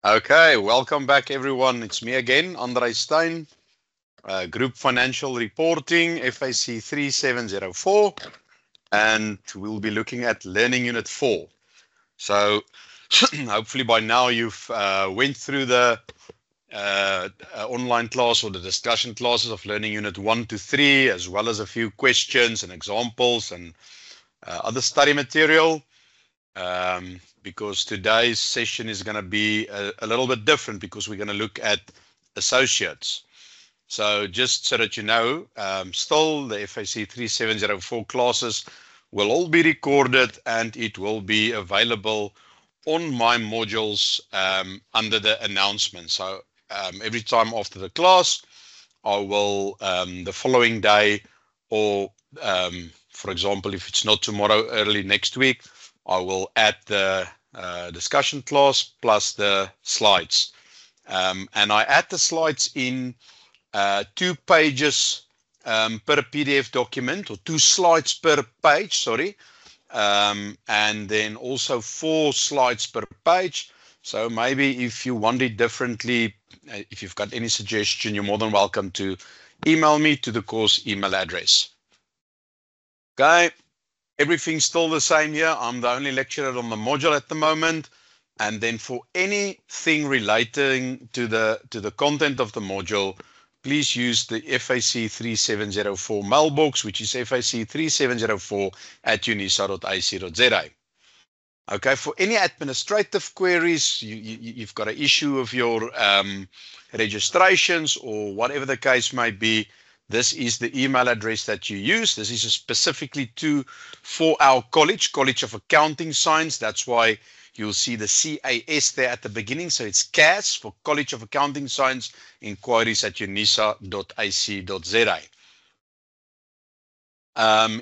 Okay, welcome back everyone. It's me again, Andre Stein, Group Financial Reporting, FAC 3704, and we'll be looking at Learning Unit 4. So hopefully by now you've went through the online class or the discussion classes of Learning Unit 1 to 3, as well as a few questions and examples and other study material. Because today's session is going to be a little bit different because we're going to look at associates. So just so that you know, still the FAC 3704 classes will all be recorded and it will be available on my modules under the announcement. So every time after the class, I will the following day, or for example, if it's not tomorrow, early next week, I will add the discussion class plus the slides. And I add the slides in 2 pages per PDF document, or 2 slides per page, sorry. And then also 4 slides per page. So maybe if you want it differently, if you've got any suggestion, you're more than welcome to email me to the course email address. Okay. Everything's still the same here. I'm the only lecturer on the module at the moment. And then for anything relating to the content of the module, please use the FAC 3704 mailbox, which is fac3704@unisa.ac.za. Okay, for any administrative queries, you've got an issue of your registrations or whatever the case may be, this is the email address that you use. This is specifically for our College of Accounting Science. That's why you'll see the CAS there at the beginning. So it's CAS for College of Accounting Science, inquiries@unisa.ac.za.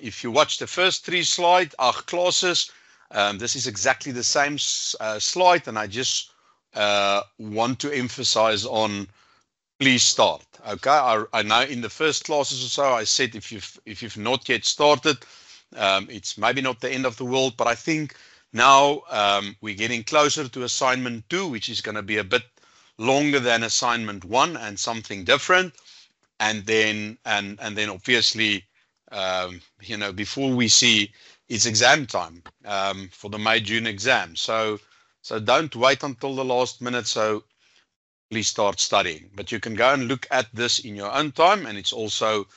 If you watch the first 3 slides, our classes, this is exactly the same slide, and I just want to emphasize on please start. Okay, I know in the first classes or so I said if you've not yet started, it's maybe not the end of the world, but I think now we're getting closer to assignment 2, which is going to be a bit longer than assignment 1 and something different. And then obviously, before we see it's exam time for the May-June exam. So don't wait until the last minute. So please start studying. But you can go and look at this in your own time, and it's also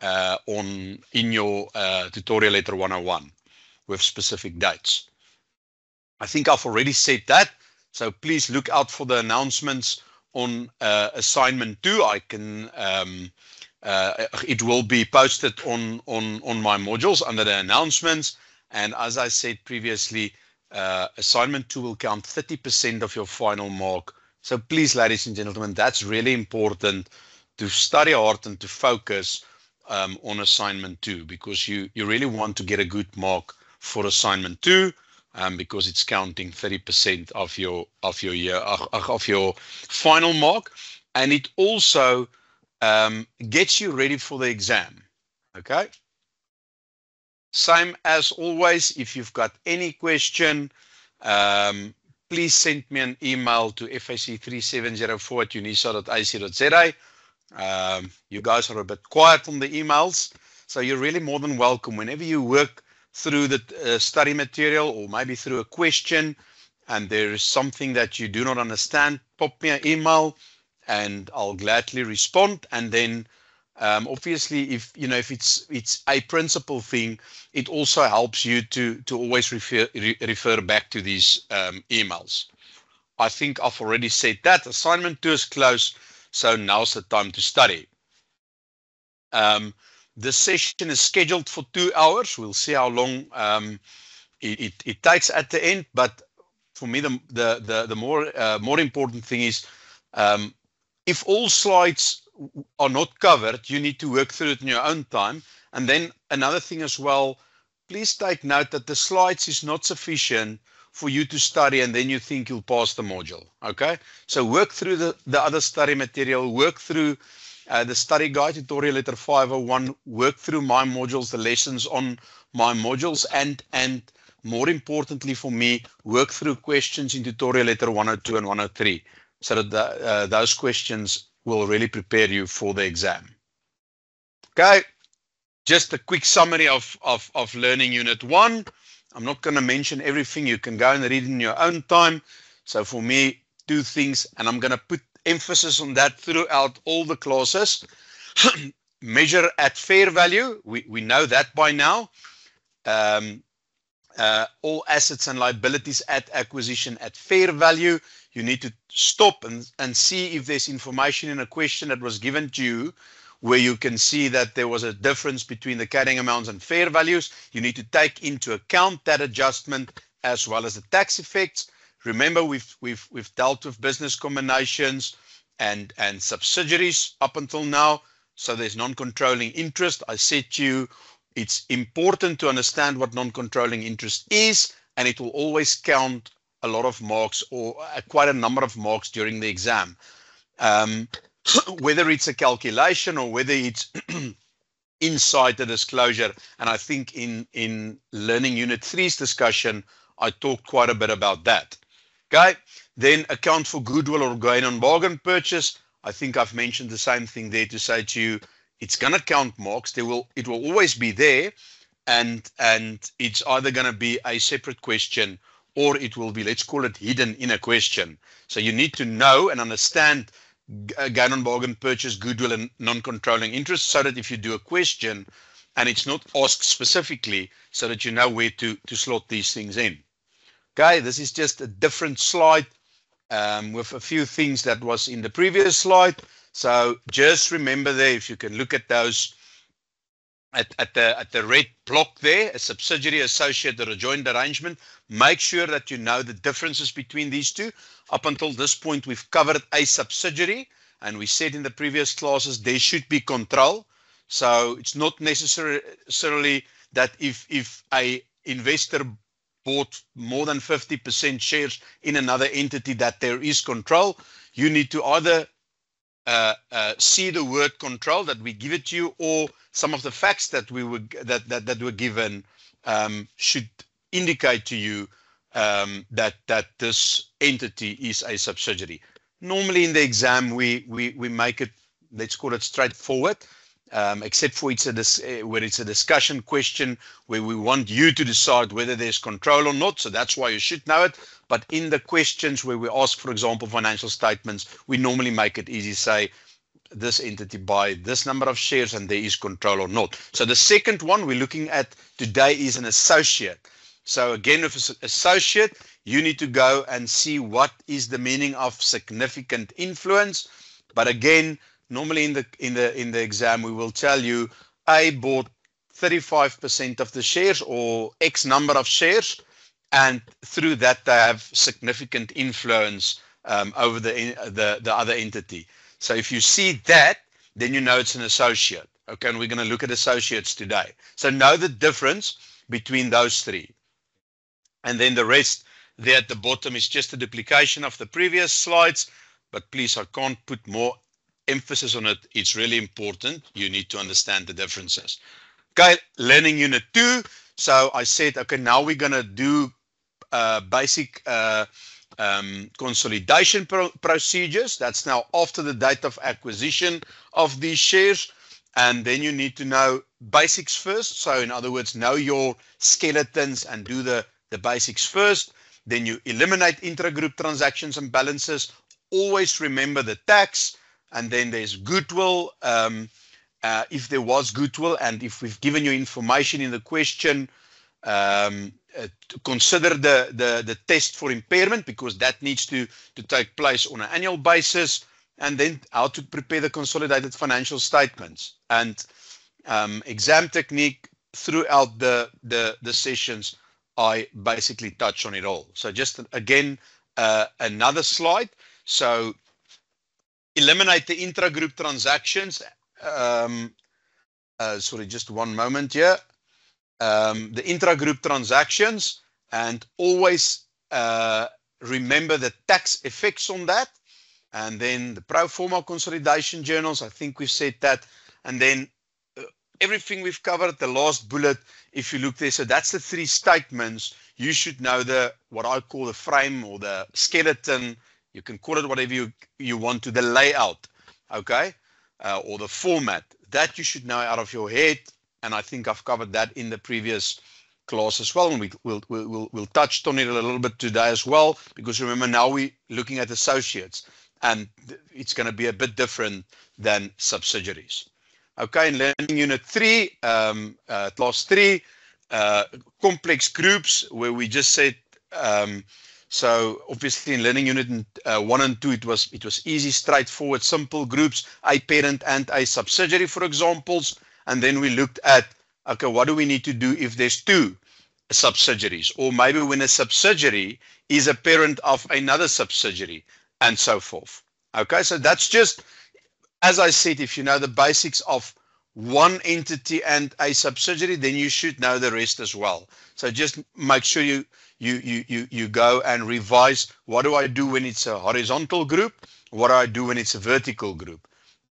in your tutorial letter 101 with specific dates. I think I've already said that. So please look out for the announcements on assignment 2. It will be posted on my modules under the announcements. And as I said previously, assignment 2 will count 30% of your final mark. So please, ladies and gentlemen, that's really important to study hard and to focus on assignment 2, because you really want to get a good mark for assignment 2, because it's counting 30% of your final mark, and it also gets you ready for the exam. Okay. Same as always, if you've got any question, please send me an email to fac3704@unisa.ac.za. You guys are a bit quiet on the emails, so you're really more than welcome. Whenever you work through the study material, or maybe through a question, and there is something that you do not understand, pop me an email and I'll gladly respond. And then obviously, if it's a principal thing, it also helps you to always refer back to these emails. I think I've already said that. Assignment 2 is close, so now's the time to study. The session is scheduled for 2 hours. We'll see how long it takes at the end. But for me, the more important thing is, if all slides are not covered, you need to work through it in your own time. And then another thing as well, please take note that the slides is not sufficient for you to study and then you think you'll pass the module. Okay, so work through the other study material, work through the study guide, tutorial letter 501, work through my modules, the lessons on my modules, and more importantly for me, work through questions in tutorial letter 102 and 103, so that those questions will really prepare you for the exam. Okay, just a quick summary of Learning Unit 1. I'm not going to mention everything. You can go and read in your own time. So for me, 2 things, and I'm going to put emphasis on that throughout all the classes. Measure at fair value. We know that by now. All assets and liabilities at acquisition at fair value. You need to stop and see if there's information in a question that was given to you where you can see that there was a difference between the carrying amounts and fair values. You need to take into account that adjustment as well as the tax effects. Remember, we've dealt with business combinations and subsidiaries up until now. So there's non-controlling interest. I said to you, it's important to understand what non-controlling interest is, and it will always count a lot of marks or quite a number of marks during the exam. Whether it's a calculation or whether it's inside the disclosure. And I think in Learning Unit 3's discussion, I talked quite a bit about that. Okay, then account for goodwill or gain on bargain purchase. I think I've mentioned the same thing there to say to you, it's going to count marks. It will always be there, and it's either going to be a separate question or it will be, let's call it, hidden in a question. So you need to know and understand gain on bargain purchase, goodwill, and non-controlling interest, so that if you do a question and it's not asked specifically, so that you know where to slot these things in. Okay, this is just a different slide with a few things that was in the previous slide. So just remember there, if you can look at those at the red block there, a subsidiary, associate, or a joint arrangement, make sure that you know the differences between these two. Up until this point, we've covered a subsidiary, and we said in the previous classes there should be control. So it's not necessarily that if a investor bought more than 50% shares in another entity that there is control. You need to either see the word control that we give it to you, or some of the facts that that were given should indicate to you that this entity is a subsidiary. Normally in the exam we make it, let's call it, straightforward, except for where it's a discussion question where we want you to decide whether there's control or not. So that's why you should know it. But in the questions where we ask, for example, financial statements, we normally make it easy, say this entity buy this number of shares and there is control or not. So the second one we're looking at today is an associate. So again, with an associate, you need to go and see what is the meaning of significant influence. But again, normally in the exam, we will tell you A bought 35% of the shares or X number of shares, and through that they have significant influence over the other entity. So if you see that, then you know it's an associate. Okay, and we're going to look at associates today. So know the difference between those three. And then the rest there at the bottom is just a duplication of the previous slides, but please, I can't put more emphasis on it. It's really important. You need to understand the differences. Okay, Learning Unit 2. So I said, okay, now we're going to do basic consolidation procedures. That's now after the date of acquisition of these shares. And then you need to know basics first. So in other words, know your skeletons and do the basics first. Then you eliminate intragroup transactions and balances. Always remember the tax. And then there's goodwill. If there was goodwill, and if we've given you information in the question, consider the test for impairment, because that needs to take place on an annual basis. And then how to prepare the consolidated financial statements. And exam technique throughout the sessions, I basically touch on it all. So just again, another slide. So eliminate the intragroup transactions. Sorry, just one moment here. The intragroup transactions, and always remember the tax effects on that. And then the pro forma consolidation journals, I think we've said that. And then everything we've covered, the last bullet, if you look there, so that's the 3 statements. You should know what I call the frame or the skeleton. You can call it whatever you want to, the layout, okay, or the format. That you should know out of your head, and I think I've covered that in the previous class as well, and we'll touch on it a little bit today as well, because remember now we're looking at associates, and it's going to be a bit different than subsidiaries. Okay, in Learning Unit 3, Class 3, complex groups, where we just said, so obviously in Learning Unit 1 and 2, it was easy, straightforward, simple groups, a parent and a subsidiary, for examples. And then we looked at, okay, what do we need to do if there's 2 subsidiaries? Or maybe when a subsidiary is a parent of another subsidiary, and so forth. Okay, so that's just, as I said, if you know the basics of one entity and a subsidiary, then you should know the rest as well. So just make sure you go and revise. What do I do when it's a horizontal group? What do I do when it's a vertical group?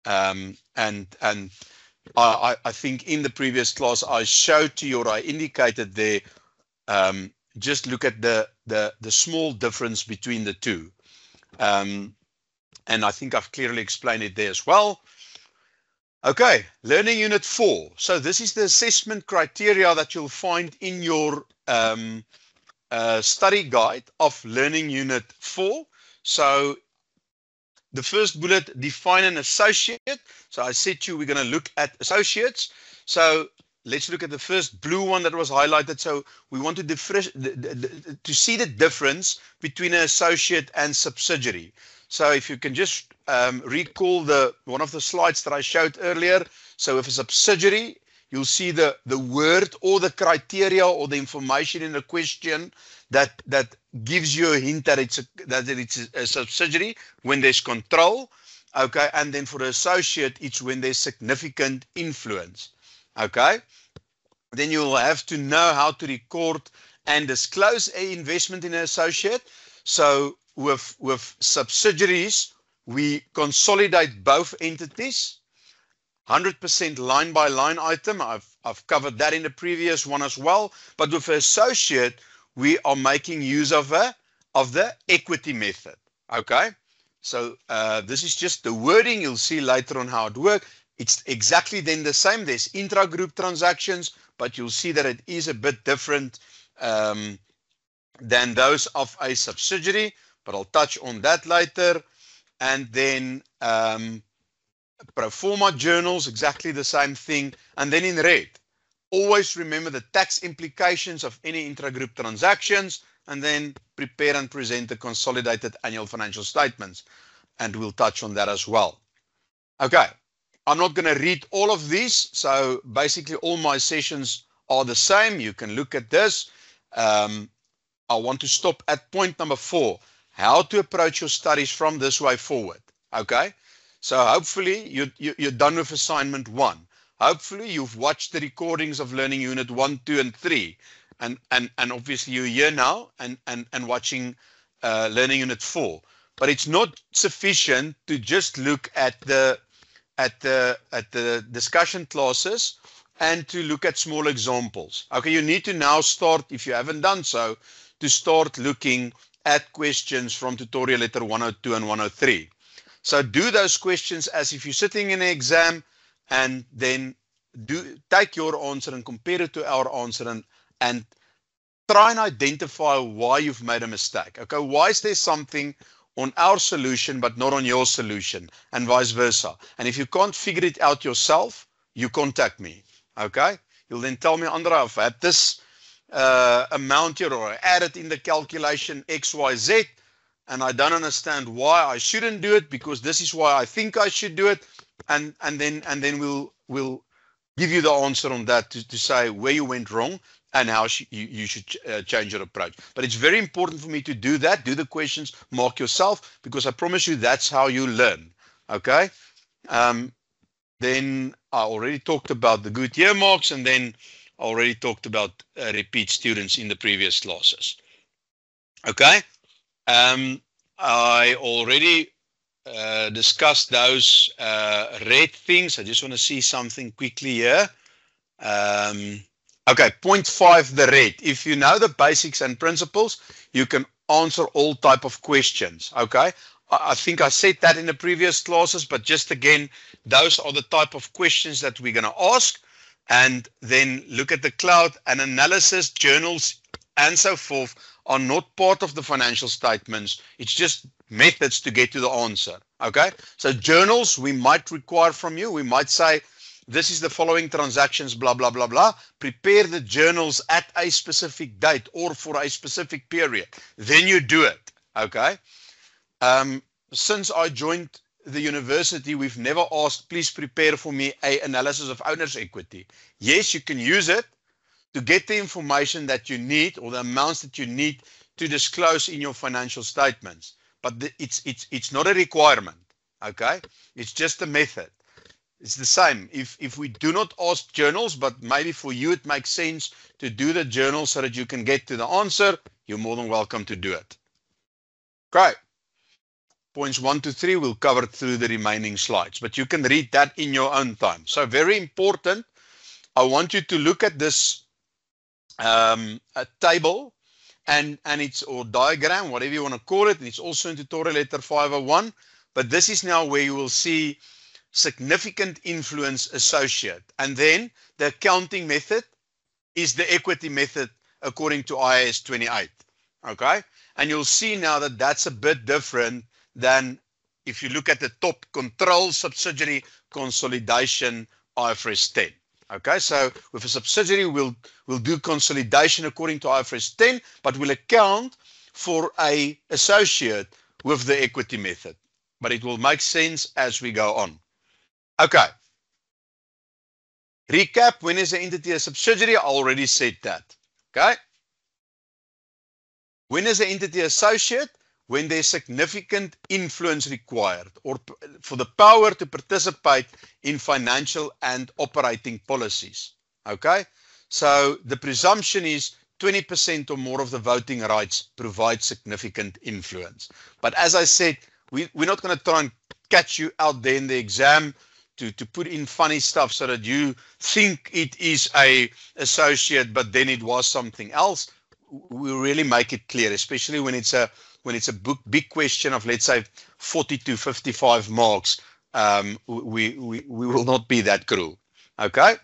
And I think in the previous class I showed to you, or I indicated there, just look at the small difference between the 2. And I think I've clearly explained it there as well. Okay, Learning Unit 4. So this is the assessment criteria that you'll find in your study guide of Learning Unit 4. So the first bullet, define an associate. So I said to you, we're going to look at associates. So let's look at the first blue one that was highlighted. So we want to see the difference between an associate and subsidiary. So if you can just recall one of the slides that I showed earlier. So if a subsidiary, you'll see the word or the criteria or the information in the question that gives you a hint that it's a subsidiary when there's control. Okay, and then for the associate, it's when there's significant influence. Okay, then you'll have to know how to record and disclose an investment in an associate. So with subsidiaries, we consolidate both entities, 100% line by line item. I've covered that in the previous one as well. But with an associate, we are making use of the equity method. Okay, so this is just the wording. You'll see later on how it works. It's exactly then the same. There's intra-group transactions, but you'll see that it is a bit different than those of a subsidiary. But I'll touch on that later. And then pro forma journals, exactly the same thing. And then in red, always remember the tax implications of any intra-group transactions, and then prepare and present the consolidated annual financial statements. And we'll touch on that as well. Okay, I'm not going to read all of these. So basically all my sessions are the same. You can look at this. I want to stop at point number 4. How to approach your studies from this way forward. Okay, so hopefully you're done with assignment 1. Hopefully you've watched the recordings of Learning Unit 1, 2, and 3, and obviously you're here now and watching Learning Unit 4. But it's not sufficient to just look at the discussion classes and to look at small examples. Okay, you need to now start, if you haven't done so, to start looking at questions from tutorial letter 102 and 103. So do those questions as if you're sitting in an exam, and then take your answer and compare it to our answer, and try and identify why you've made a mistake. Okay, why is there something on our solution but not on your solution, and vice versa? And if you can't figure it out yourself, you contact me. Okay, you'll then tell me, Andre, I've had this amount here, or I added in the calculation XYZ, and I don't understand why I shouldn't do it, because this is why I think I should do it, and then we'll give you the answer on that to say where you went wrong and how you should change your approach. But it's very important for me to do that. Do the questions, mark yourself, because I promise you that's how you learn. Okay. Then I already talked about the good year marks, and then I already talked about repeat students in the previous classes. Okay. I already discussed those red things. I just want to see something quickly here. Okay, point 5, the red. If you know the basics and principles, you can answer all type of questions. Okay, I think I said that in the previous classes, but just again, those are the type of questions that we're going to ask. And then look at the cloud, and analysis, journals, and so forth are not part of the financial statements. It's just methods to get to the answer. Okay, so journals we might require from you. We might say, this is the following transactions, blah, blah, blah, blah. Prepare the journals at a specific date or for a specific period. Then you do it, okay? Since I joined the university, we've never asked, please prepare for me an analysis of owner's equity. Yes, you can use it to get the information that you need or the amounts that you need to disclose in your financial statements. But it's not a requirement, okay? It's just a method. It's the same. If we do not ask journals, but maybe for you it makes sense to do the journal so that you can get to the answer, you're more than welcome to do it. Okay. Points 1 to 3 we'll cover through the remaining slides, but you can read that in your own time. So very important. I want you to look at this a table and it's or diagram, whatever you want to call it. And it's also in tutorial letter 501. But this is now where you will see significant influence associate. And then the accounting method is the equity method according to IAS 28. Okay? And you'll see now that that's a bit different than if you look at the top, control, subsidiary, consolidation, IFRS 10. Okay, so with a subsidiary, we'll do consolidation according to IFRS 10, but we'll account for a associate with the equity method. But it will make sense as we go on. Okay. Recap, when is the entity a subsidiary? I already said that. Okay. When is the entity associate? When there's significant influence required or for the power to participate in financial and operating policies. Okay. So the presumption is 20% or more of the voting rights provide significant influence. But as I said, we're not going to try and catch you out there in the exam to put in funny stuff so that you think it is a associate, but then it was something else. We really make it clear, especially when it's a big question of, let's say, 40 to 55 marks. We will not be that cruel. Okay.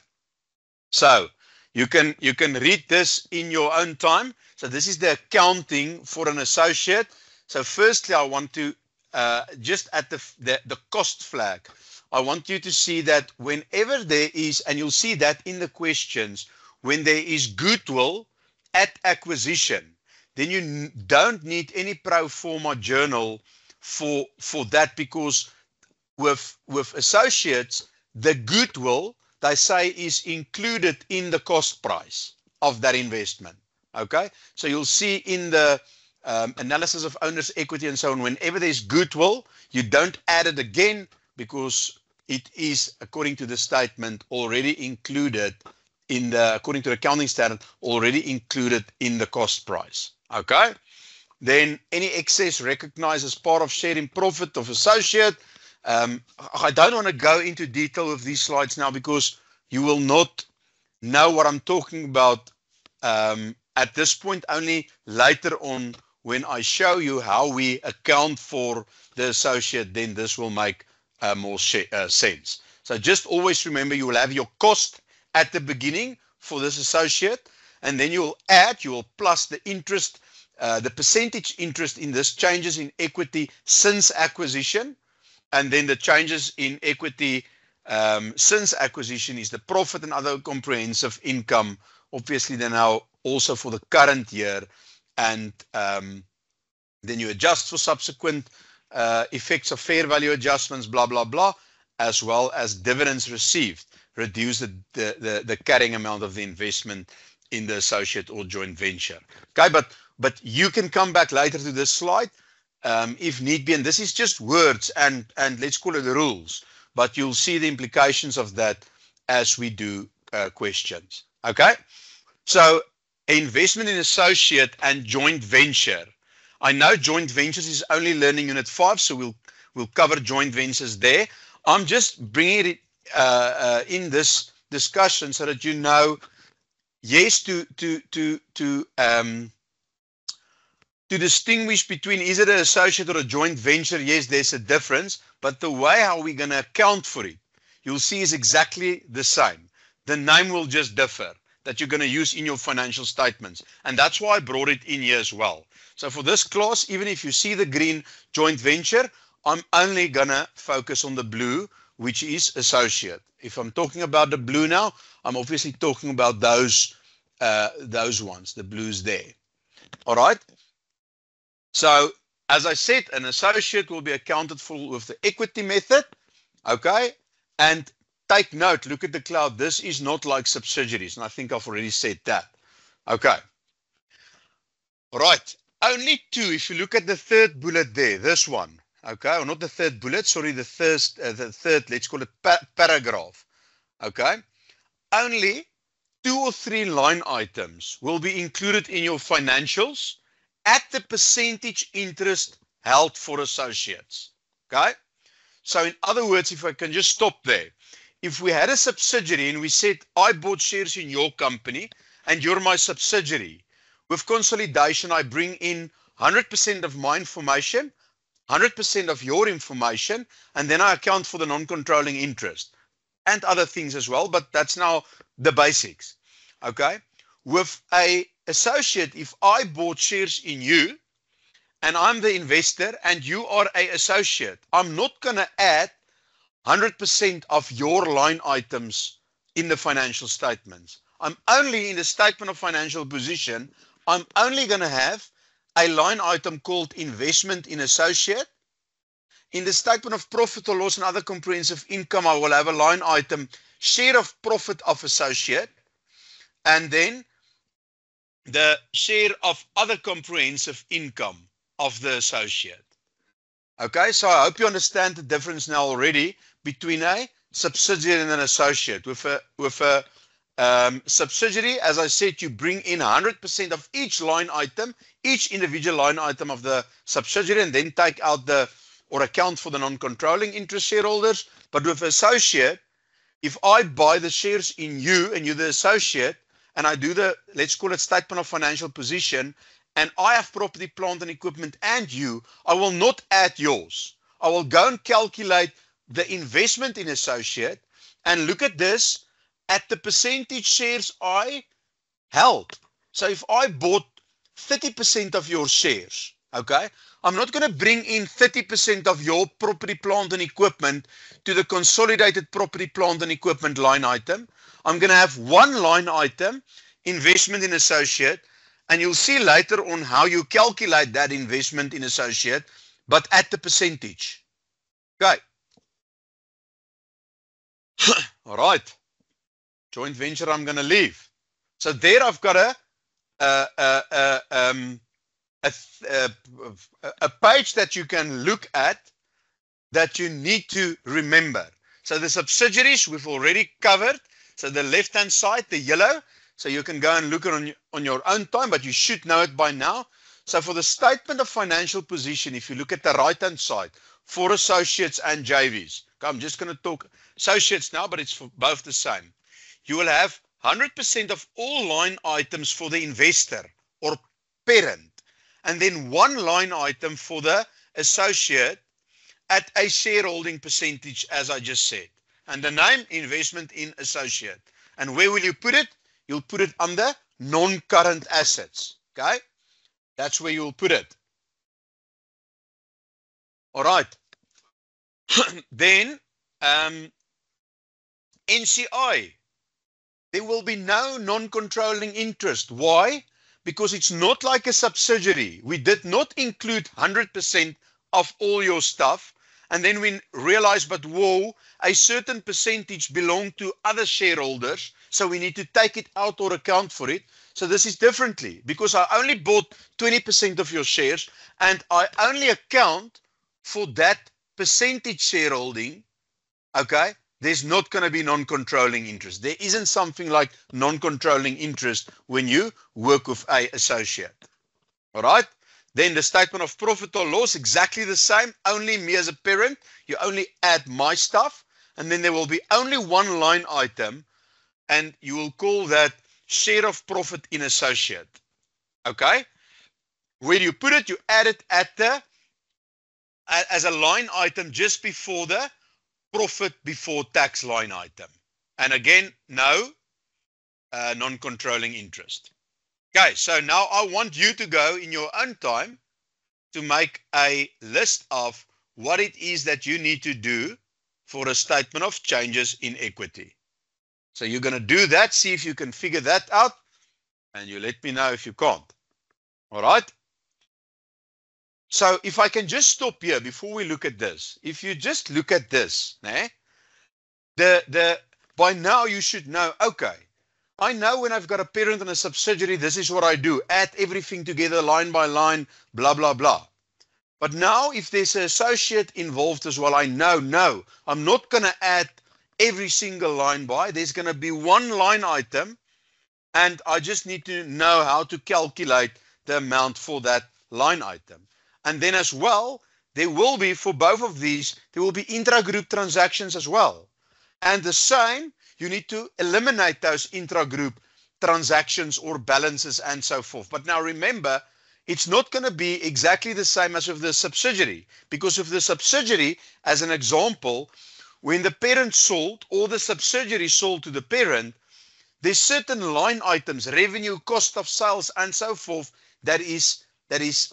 So you can read this in your own time. So this is the accounting for an associate. So firstly, I want to just at the cost flag, I want you to see that whenever there is, and you'll see that in the questions, when there is goodwill at acquisition, then you don't need any pro forma journal for that, because with associates, the goodwill, they say, is included in the cost price of that investment. Okay, so you'll see in the analysis of owner's equity and so on, whenever there's goodwill, you don't add it again because it is, according to the statement, already included in the, according to the accounting standard, already included in the cost price. Okay, then any excess recognized as part of share in profit of associate. I don't want to go into detail of these slides now because you will not know what I'm talking about at this point. Only later on, when I show you how we account for the associate, then this will make more sense. So just always remember, you will have your cost at the beginning for this associate, and then you will add, you will plus the interest, the percentage interest in this changes in equity since acquisition, and then the changes in equity since acquisition is the profit and other comprehensive income, obviously then now also for the current year, and then you adjust for subsequent effects of fair value adjustments, blah, blah, blah, as well as dividends received, reduce the carrying amount of the investment in the associate or joint venture. Okay, but you can come back later to this slide if need be, and this is just words and let's call it the rules, but you'll see the implications of that as we do questions. Okay, so investment in associate and joint venture. I know joint ventures is only learning unit 5, so we'll cover joint ventures there. I'm just bringing it in this discussion so that you know, yes, to distinguish between is it an associate or a joint venture, yes, there's a difference, but the way how we're going to account for it, you'll see is exactly the same. The name will just differ that you're going to use in your financial statements. And that's why I brought it in here as well. So for this class, even if you see the green joint venture, I'm only going to focus on the blue, which is associate. If I'm talking about the blue now, I'm obviously talking about those ones, the blues there. All right. So as I said, an associate will be accounted for with the equity method. Okay. And take note, look at the cloud. This is not like subsidiaries. And I think I've already said that. Okay. All right. Only two, if you look at the third bullet there, this one. Okay, or not the third bullet, sorry, the third, let's call it paragraph. Okay. Only 2 or 3 line items will be included in your financials at the percentage interest held for associates. Okay. So in other words, if I can just stop there. If we had a subsidiary and we said, I bought shares in your company and you're my subsidiary, with consolidation, I bring in 100% of my information, 100% of your information, and then I account for the non-controlling interest and other things as well, but that's now the basics. Okay. With a associate, if I bought shares in you and I'm the investor and you are an associate, I'm not going to add 100% of your line items in the financial statements. I'm only in the statement of financial position, I'm only going to have a line item called investment in associate. In the statement of profit or loss and other comprehensive income, I will have a line item, share of profit of associate, and then the share of other comprehensive income of the associate. Okay, so I hope you understand the difference now already between a subsidiary and an associate. With a subsidiary, as I said, you bring in 100% of each line item, each individual line item of the subsidiary, and then take out or account for the non-controlling interest shareholders. But with associate, if I buy the shares in you and you're the associate, and I do let's call it statement of financial position, and I have property, plant and equipment and you, I will not add yours. I will go and calculate the investment in associate and look at this at the percentage shares I held. So if I bought 30% of your shares, okay, I'm not going to bring in 30% of your property, plant and equipment to the consolidated property, plant and equipment line item. I'm going to have one line item, investment in associate, and you'll see later on how you calculate that investment in associate, but at the percentage. Okay. All right. Joint venture I'm going to leave. So there I've got a page that you can look at that you need to remember. So the subsidiaries we've already covered. So the left-hand side, the yellow, so you can go and look at it on your own time, but you should know it by now. So for the statement of financial position, if you look at the right-hand side, for associates and JVs, okay, I'm just going to talk associates now, but it's for both the same. You will have 100% of all line items for the investor or parent, and then one line item for the associate at a shareholding percentage, as I just said. And the name, investment in associate. And where will you put it? You'll put it under non-current assets. Okay? That's where you'll put it. All right. Then, NCI. There will be no non-controlling interest. Why? Because it's not like a subsidiary. We did not include 100% of all your stuff. And then we realized, but whoa, a certain percentage belonged to other shareholders. So we need to take it out or account for it. So this is differently because I only bought 20% of your shares and I only account for that percentage shareholding. Okay. There's not going to be non-controlling interest. There isn't something like non-controlling interest when you work with an associate. All right. Then the statement of profit or loss, exactly the same. Only me as a parent. You only add my stuff. And then there will be only one line item and you will call that share of profit in associate. Okay? Where you put it, you add it at the as a line item just before the profit before tax line item. And again, no non-controlling interest. Okay, so now I want you to go in your own time to make a list of what it is that you need to do for a statement of changes in equity. So you're going to do that, see if you can figure that out, and you let me know if you can't. All right? So if I can just stop here before we look at this. If you just look at this, by now you should know, okay, I know when I've got a parent and a subsidiary, this is what I do. Add everything together line by line, blah, blah, blah. But now if there's an associate involved as well, I know, no, I'm not going to add every single line by. There's going to be one line item, and I just need to know how to calculate the amount for that line item. And then as well, there will be, for both of these, there will be intra-group transactions as well. And the same, you need to eliminate those intra-group transactions or balances and so forth. But now remember, it's not going to be exactly the same as with the subsidiary. Because with the subsidiary, as an example, when the parent sold or the subsidiary sold to the parent, there's certain line items, revenue, cost of sales, and so forth, that is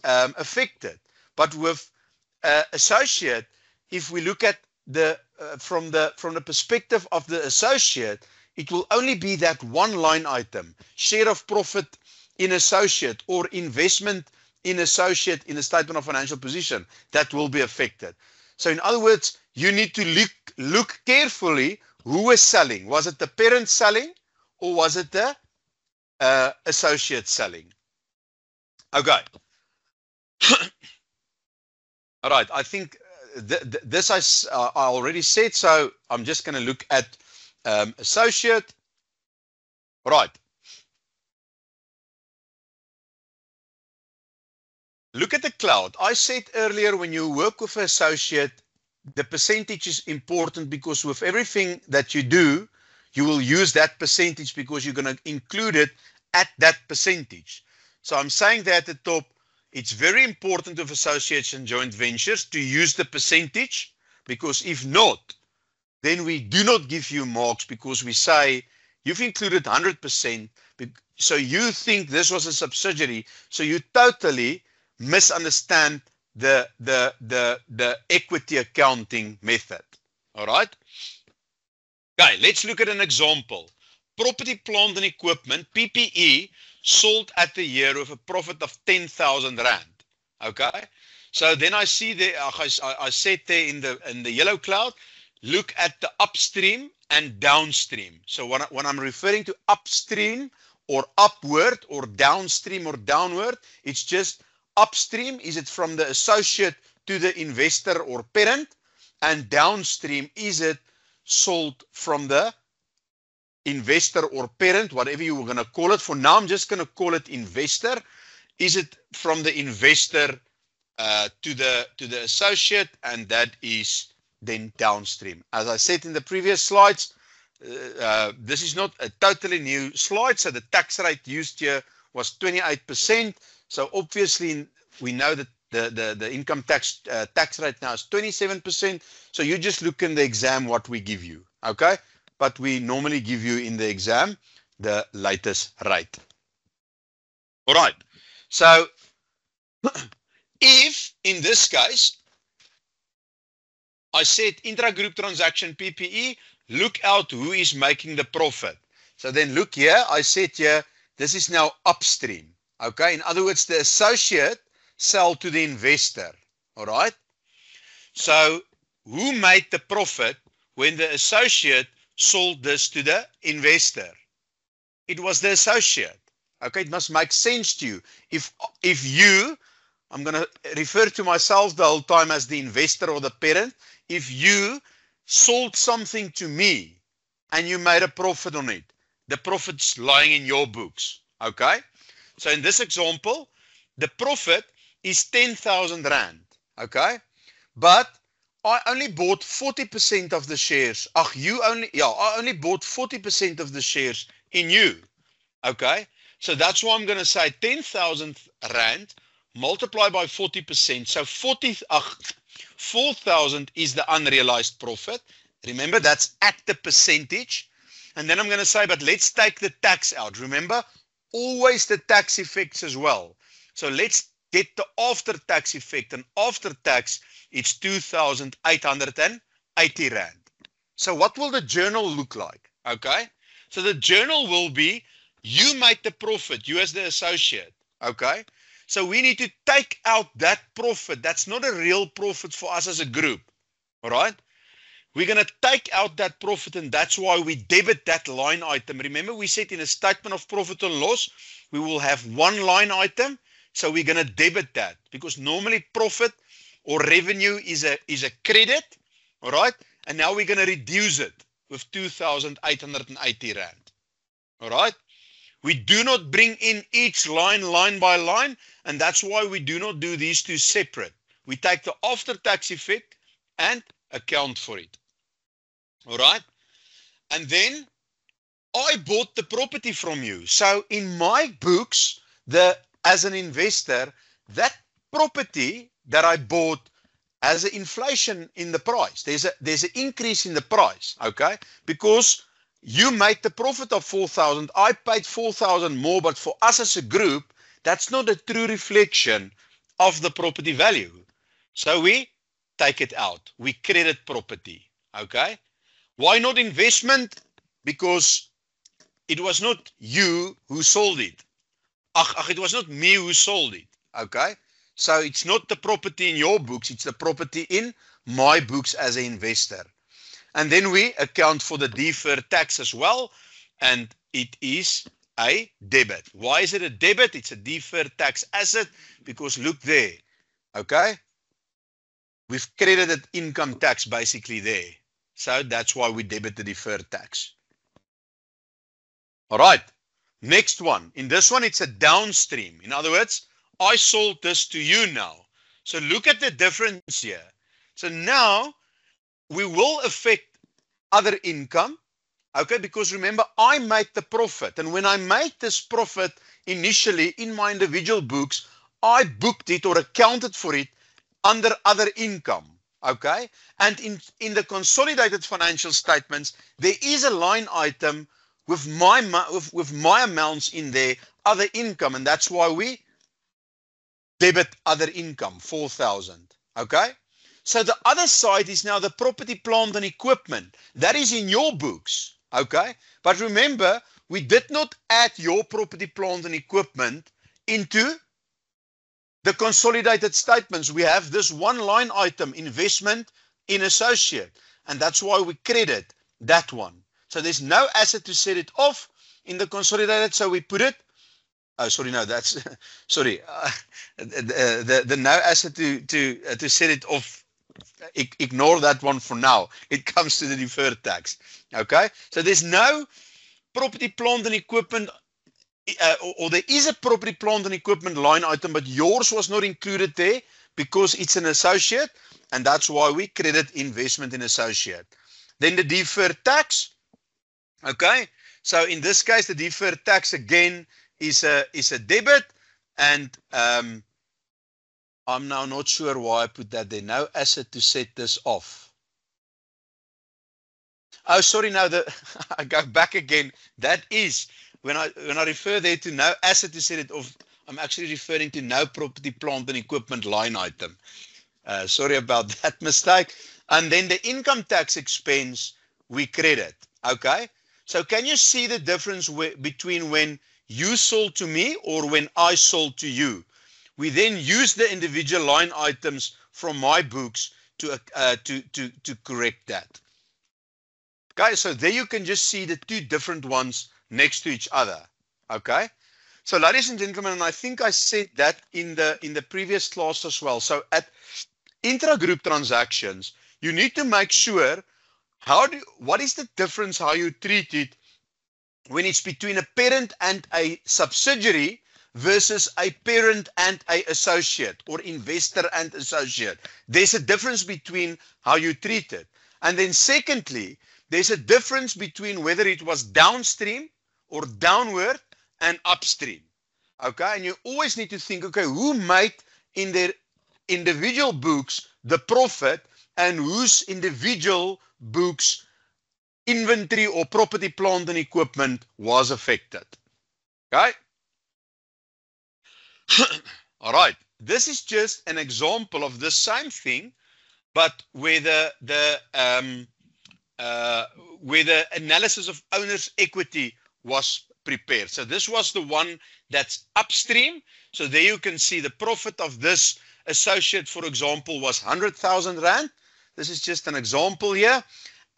affected. But with associate, if we look at the from the perspective of the associate, it will only be that one line item, share of profit in associate or investment in associate in the statement of financial position, that will be affected. So in other words, you need to look carefully who is selling. Was it the parent selling or was it the associate selling? Okay. All right, I think this I already said, so I'm just going to look at associate. All right. Look at the cloud. I said earlier, when you work with an associate, the percentage is important because with everything that you do, you will use that percentage because you're going to include it at that percentage. So I'm saying that at the top, it's very important with associates and joint ventures to use the percentage, because if not, then we do not give you marks because we say you've included 100%. So you think this was a subsidiary. So you totally misunderstand the equity accounting method. All right. Okay, let's look at an example. Property, plant and equipment, PPE, sold at the year with a profit of 10,000 Rand. Okay, so then I see there, I said there in the yellow cloud, look at the upstream and downstream. So when I'm referring to upstream or upward or downstream or downward, it's just upstream, is it from the associate to the investor or parent, and downstream, is it sold from the investor or parent, whatever you were going to call it. For now, I'm just going to call it investor. Is it from the investor to the associate, and that is then downstream. As I said in the previous slides, this is not a totally new slide, so the tax rate used here was 28%. So obviously we know that the income tax rate now is 27%. So you just look in the exam what we give you, okay? But we normally give you in the exam the latest rate. All right. So if in this case, I said intra-group transaction PPE, look out who is making the profit. So then look here, I said here, this is now upstream. Okay, in other words, the associate sell to the investor. All right. So who made the profit when the associate sold this to the investor? It was the associate. Okay, it must make sense to you. If you, I'm going to refer to myself the whole time as the investor or the parent. If you sold something to me and you made a profit on it, the profit's lying in your books. Okay. So in this example, the profit is 10,000 Rand. Okay. But I only bought 40% of the shares. I only bought 40% of the shares in you. Okay? So that's why I'm going to say 10,000 Rand multiplied by 40%. So 4,000 is the unrealized profit. Remember, that's at the percentage. And then I'm going to say, but let's take the tax out. Remember, always the tax effects as well. So let's get the after tax effect. And after tax, it's 2,880 Rand. So what will the journal look like? Okay. So the journal will be, you made the profit, you as the associate. Okay. So we need to take out that profit. That's not a real profit for us as a group. All right. We're going to take out that profit, and that's why we debit that line item. Remember, we said in a statement of profit and loss, we will have one line item. So we're going to debit that, because normally profit or revenue is a credit. All right. And now we're going to reduce it with 2,880 Rand. All right. We do not bring in each line by line, and that's why we do not do these two separate. We take the after-tax effect and account for it. All right? And then I bought the property from you. So in my books, as an investor, that property that I bought has an inflation in the price. There's an increase in the price, okay? Because you made the profit of 4,000, I paid 4,000 more, but for us as a group, that's not a true reflection of the property value. So we take it out. We credit property, okay? Why not investment? Because it was not you who sold it. It was not me who sold it, okay? So it's not the property in your books, it's the property in my books as an investor. And then we account for the deferred tax as well, and it is a debit. Why is it a debit? It's a deferred tax asset, because look there, okay? We've credited income tax basically there. So that's why we debit the deferred tax. All right, next one. In this one, it's a downstream. In other words, I sold this to you now. So look at the difference here. So now we will affect other income, okay? Because remember, I made the profit. And when I made this profit initially in my individual books, I booked it or accounted for it under other income, okay? And in the consolidated financial statements, there is a line item with my amounts in there, other income, and that's why we debit other income, 4,000, okay? So the other side is now the property, plant and equipment. That is in your books, okay? But remember, we did not add your property, plant and equipment into the consolidated statements. We have this one line item, investment in associate, and that's why we credit that one. So there's no asset to set it off in the consolidated, so we put it, oh, sorry, no, that's, sorry, the no asset to set it off, ignore that one for now. It comes to the deferred tax, okay? So there's no property, plant and equipment, or there is a property, plant and equipment line item, but yours was not included there because it's an associate, and that's why we credit investment in associate. Then the deferred tax, okay? So in this case, the deferred tax again is a debit, and I'm now not sure why I put that there. No asset to set this off. Oh, sorry, now I go back again. That is, when I refer there to no asset to set it off, I'm actually referring to no property, plant and equipment line item. Sorry about that mistake. And then the income tax expense, we credit, okay? So can you see the difference between when you sold to me or when I sold to you? We then use the individual line items from my books to correct that. Okay, so there you can just see the two different ones next to each other. Okay, so ladies and gentlemen, and I think I said that in the previous class as well. So at intra-group transactions, you need to make sure what is the difference how you treat it when it's between a parent and a subsidiary versus a parent and a associate, or investor and associate. There's a difference between how you treat it. And then secondly, there's a difference between whether it was downstream or downward and upstream. Okay, and you always need to think, okay, who made in their individual books the profit, and whose individual books inventory or property, plant and equipment was affected. Okay. All right. This is just an example of the same thing, but where the analysis of owner's equity was prepared. So this was the one that's upstream. So there you can see the profit of this associate, for example, was 100,000 Rand. This is just an example here.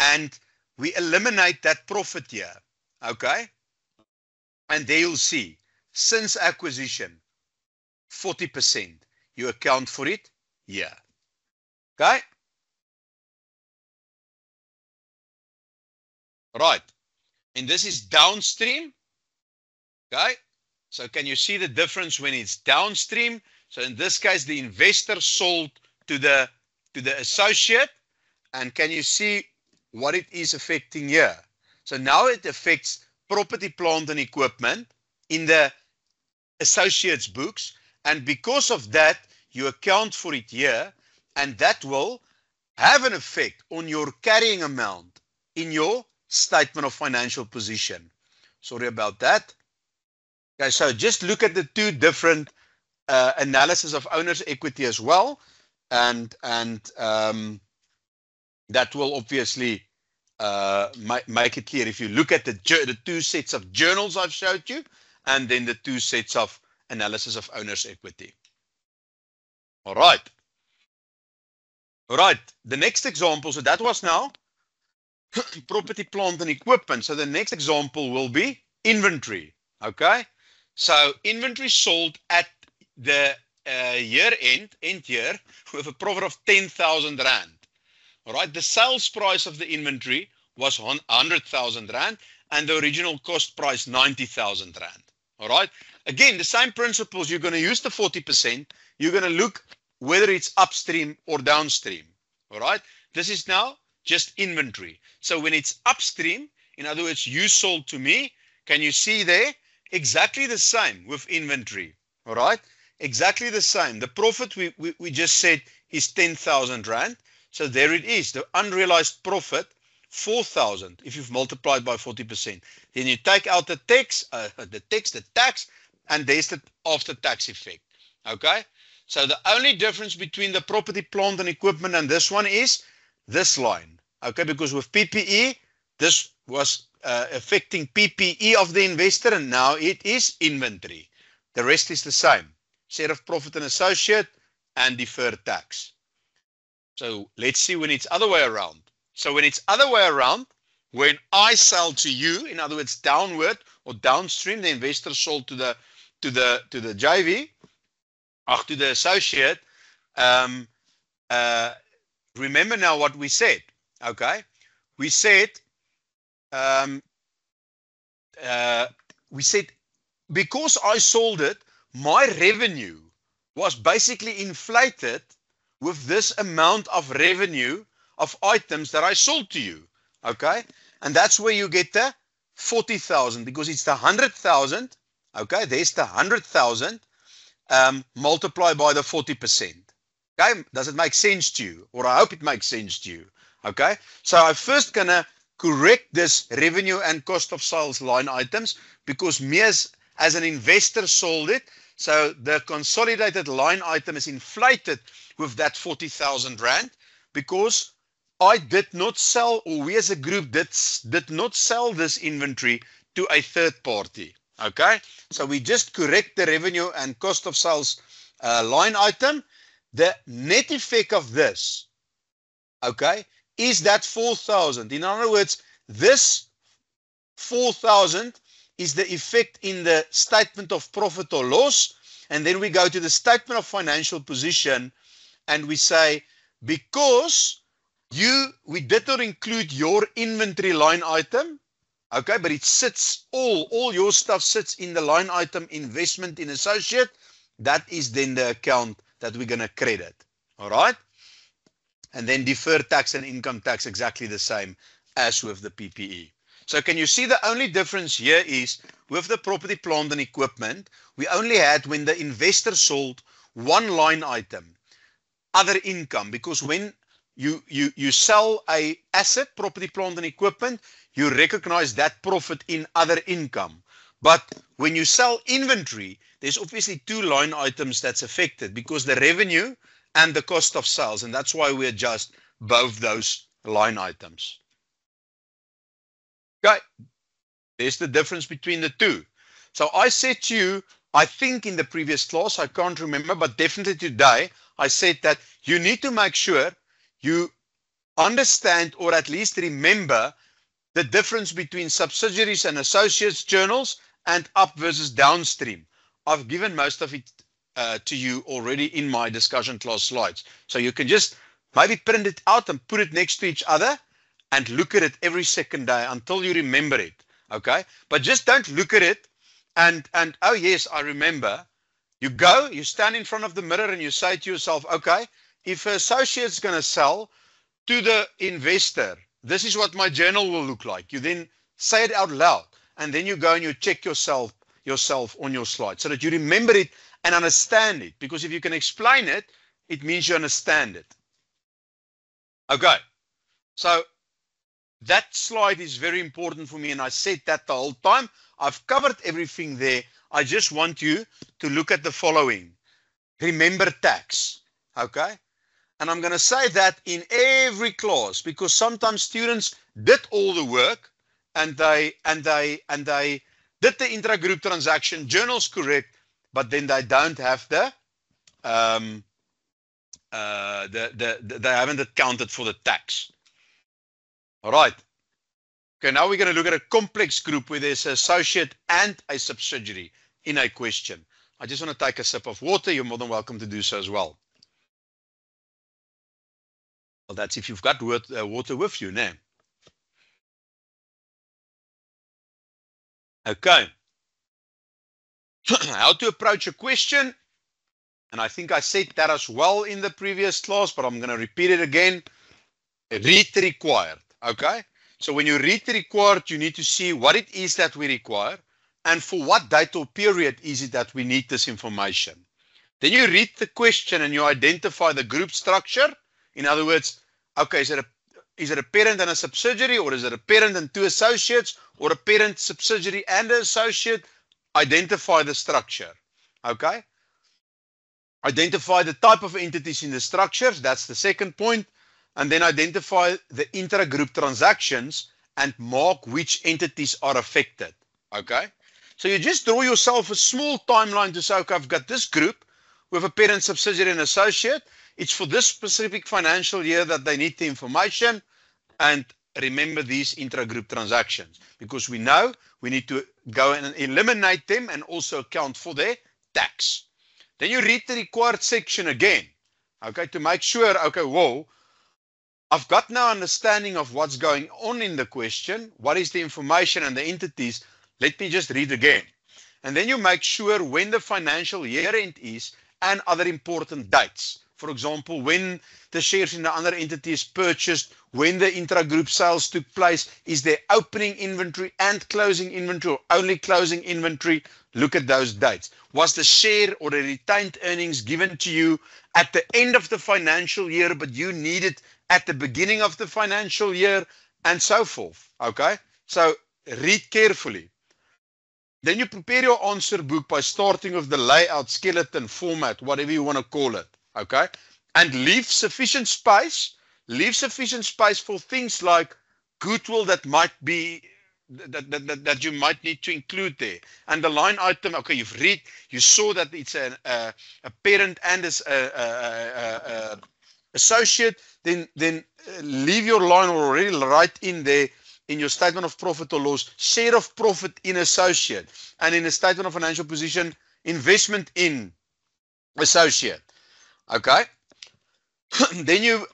And we eliminate that profit here. Okay. And there you'll see, since acquisition, 40%. You account for it here. Okay. Right. And this is downstream. Okay. So can you see the difference when it's downstream? So in this case, the investor sold to the associate. And can you see what it is affecting here? So now it affects property, plant and equipment in the associates books. And because of that, you account for it here. And that will have an effect on your carrying amount in your statement of financial position. Sorry about that. Okay, so just look at the two different analysis of owner's equity as well, and that will obviously make it clear if you look at the two sets of journals I've showed you, and then the two sets of analysis of owner's equity. All right. All right. The next example, so that was now property, plant and equipment. So the next example will be inventory. Okay. So inventory sold at the end year with a profit of 10,000 Rand. All right. The sales price of the inventory was 100,000 Rand and the original cost price 90,000 Rand. All right. Again, the same principles. You're going to use the 40%. You're going to look whether it's upstream or downstream. All right. This is now just inventory. So when it's upstream, in other words, you sold to me, can you see there? Exactly the same with inventory. All right. Exactly the same. The profit we just said is 10,000 Rand. So there it is. The unrealized profit, 4,000 if you've multiplied by 40%. Then you take out the tax, and there's the after tax effect. Okay. So the only difference between the property, plant and equipment and this one is this line. Okay. Because with PPE, this was affecting PPE of the investor, and now it is inventory. The rest is the same. Share of profit and associate and deferred tax. So let's see when it's other way around. So when it's other way around, when I sell to you, in other words, downward or downstream, the investor sold to the JV, to the associate. Remember now what we said. Okay, we said because I sold it, my revenue was basically inflated with this amount of revenue of items that I sold to you. Okay, and that's where you get the 40,000, because it's the 100,000. Okay, there's the 100,000 multiplied by the 40%. Okay, does it make sense to you? Or I hope it makes sense to you. Okay, so I'm first gonna correct this revenue and cost of sales line items, because me as an investor sold it. So the consolidated line item is inflated with that 40,000 Rand, because I did not sell, or we as a group did not sell this inventory to a third party. Okay, so we just correct the revenue and cost of sales line item. The net effect of this, okay, is that 4,000. In other words, this 4,000 is the effect in the statement of profit or loss. And then we go to the statement of financial position and we say, because we did not include your inventory line item, Okay, but it sits, all your stuff sits in the line item investment in associate. That is then the account that we're going to credit. All right. And then deferred tax and income tax, exactly the same as with the PPE. So can you see the only difference here is with the property, plant and equipment, we only had when the investor sold one line item, other income, because when you sell a asset, property, plant and equipment, you recognize that profit in other income. But when you sell inventory, there's obviously two line items that's affected because the revenue and the cost of sales, and that's why we adjust both those line items. Okay, there's the difference between the two. So I said to you, I think in the previous class, I can't remember, but definitely today, I said that you need to make sure you understand or at least remember the difference between subsidiaries and associates journals and up versus downstream. I've given most of it to you already in my discussion class slides. So you can just maybe print it out and put it next to each other and look at it every second day until you remember it. Okay? But just don't look at it and oh yes, I remember. You go, you stand in front of the mirror and you say to yourself, okay, if an associate's going to sell to the investor, this is what my journal will look like. You then say it out loud and then you go and you check yourself on your slide so that you remember it and understand it. Because if you can explain it, it means you understand it. Okay, so that slide is very important for me and I said that the whole time. I've covered everything there. I just want you to look at the following. Remember tax, okay? And I'm going to say that in every class because sometimes students did all the work and they did the intra-group transaction, journals correct, but then they don't have they haven't accounted for the tax. All right. Okay, now we're going to look at a complex group where there's an associate and a subsidiary in a question. I just want to take a sip of water. You're more than welcome to do so as well. Well, that's if you've got water with you now. Okay. How to approach a question. And I think I said that as well in the previous class, but I'm going to repeat it again. Read the required. Okay. So when you read the required, you need to see what it is that we require and for what date or period is it that we need this information. Then you read the question and you identify the group structure. In other words, okay, is it a parent and a subsidiary, or is it a parent and two associates, or a parent, subsidiary and an associate? Identify the structure. Okay. Identify the type of entities in the structures. That's the second point. And then identify the intra-group transactions and mark which entities are affected. Okay. So you just draw yourself a small timeline to say, okay, I've got this group with a parent, subsidiary and associate. It's for this specific financial year that they need the information. And remember these intra-group transactions because we know we need to go and eliminate them and also account for their tax. Then you read the required section again, okay, to make sure, okay, whoa, I've got no understanding of what's going on in the question. What is the information and the entities? Let me just read again. And then you make sure when the financial year end is and other important dates. For example, when the shares in the other entity is purchased, when the intra-group sales took place, is there opening inventory and closing inventory or only closing inventory? Look at those dates. Was the share or the retained earnings given to you at the end of the financial year, but you need it at the beginning of the financial year, and so forth? Okay, so read carefully. Then you prepare your answer book by starting with the layout, skeleton, format, whatever you want to call it. Okay, and leave sufficient space for things like goodwill that might be that you might need to include there. And the line item, okay, you saw that it's a parent and associate, then leave your line or already write in there in your statement of profit or loss, share of profit in associate, and in the statement of financial position, investment in associate. Okay. Then you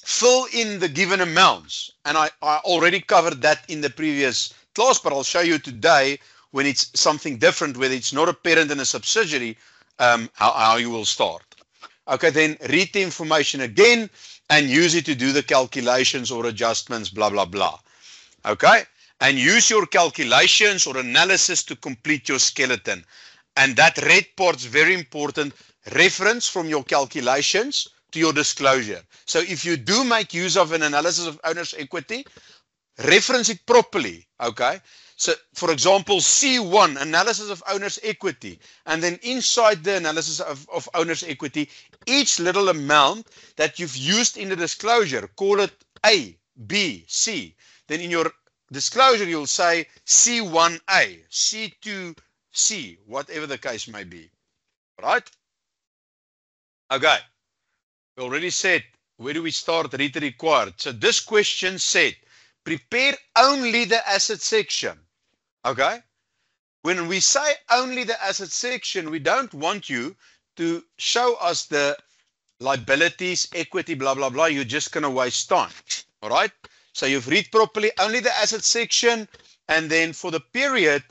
fill in the given amounts. And I already covered that in the previous class, but I'll show you today when it's something different, whether it's not a parent and a subsidiary, how you will start. Okay, then read the information again and use it to do the calculations or adjustments, blah, blah, blah. Okay, and use your calculations or analysis to complete your skeleton. And that red part's very important. Reference from your calculations to your disclosure. So if you do make use of an analysis of owner's equity, reference it properly, okay? So for example, C1, analysis of owner's equity, and then inside the analysis of owner's equity, each little amount that you've used in the disclosure, call it A, B, C. Then in your disclosure, you'll say C1A, C2C, whatever the case may be, right? Okay, we already said, where do we start? Read the required. So this question said, prepare only the asset section. Okay? When we say only the asset section, we don't want you to show us the liabilities, equity, blah, blah, blah. You're just going to waste time. All right? So you've read properly only the asset section, and then for the period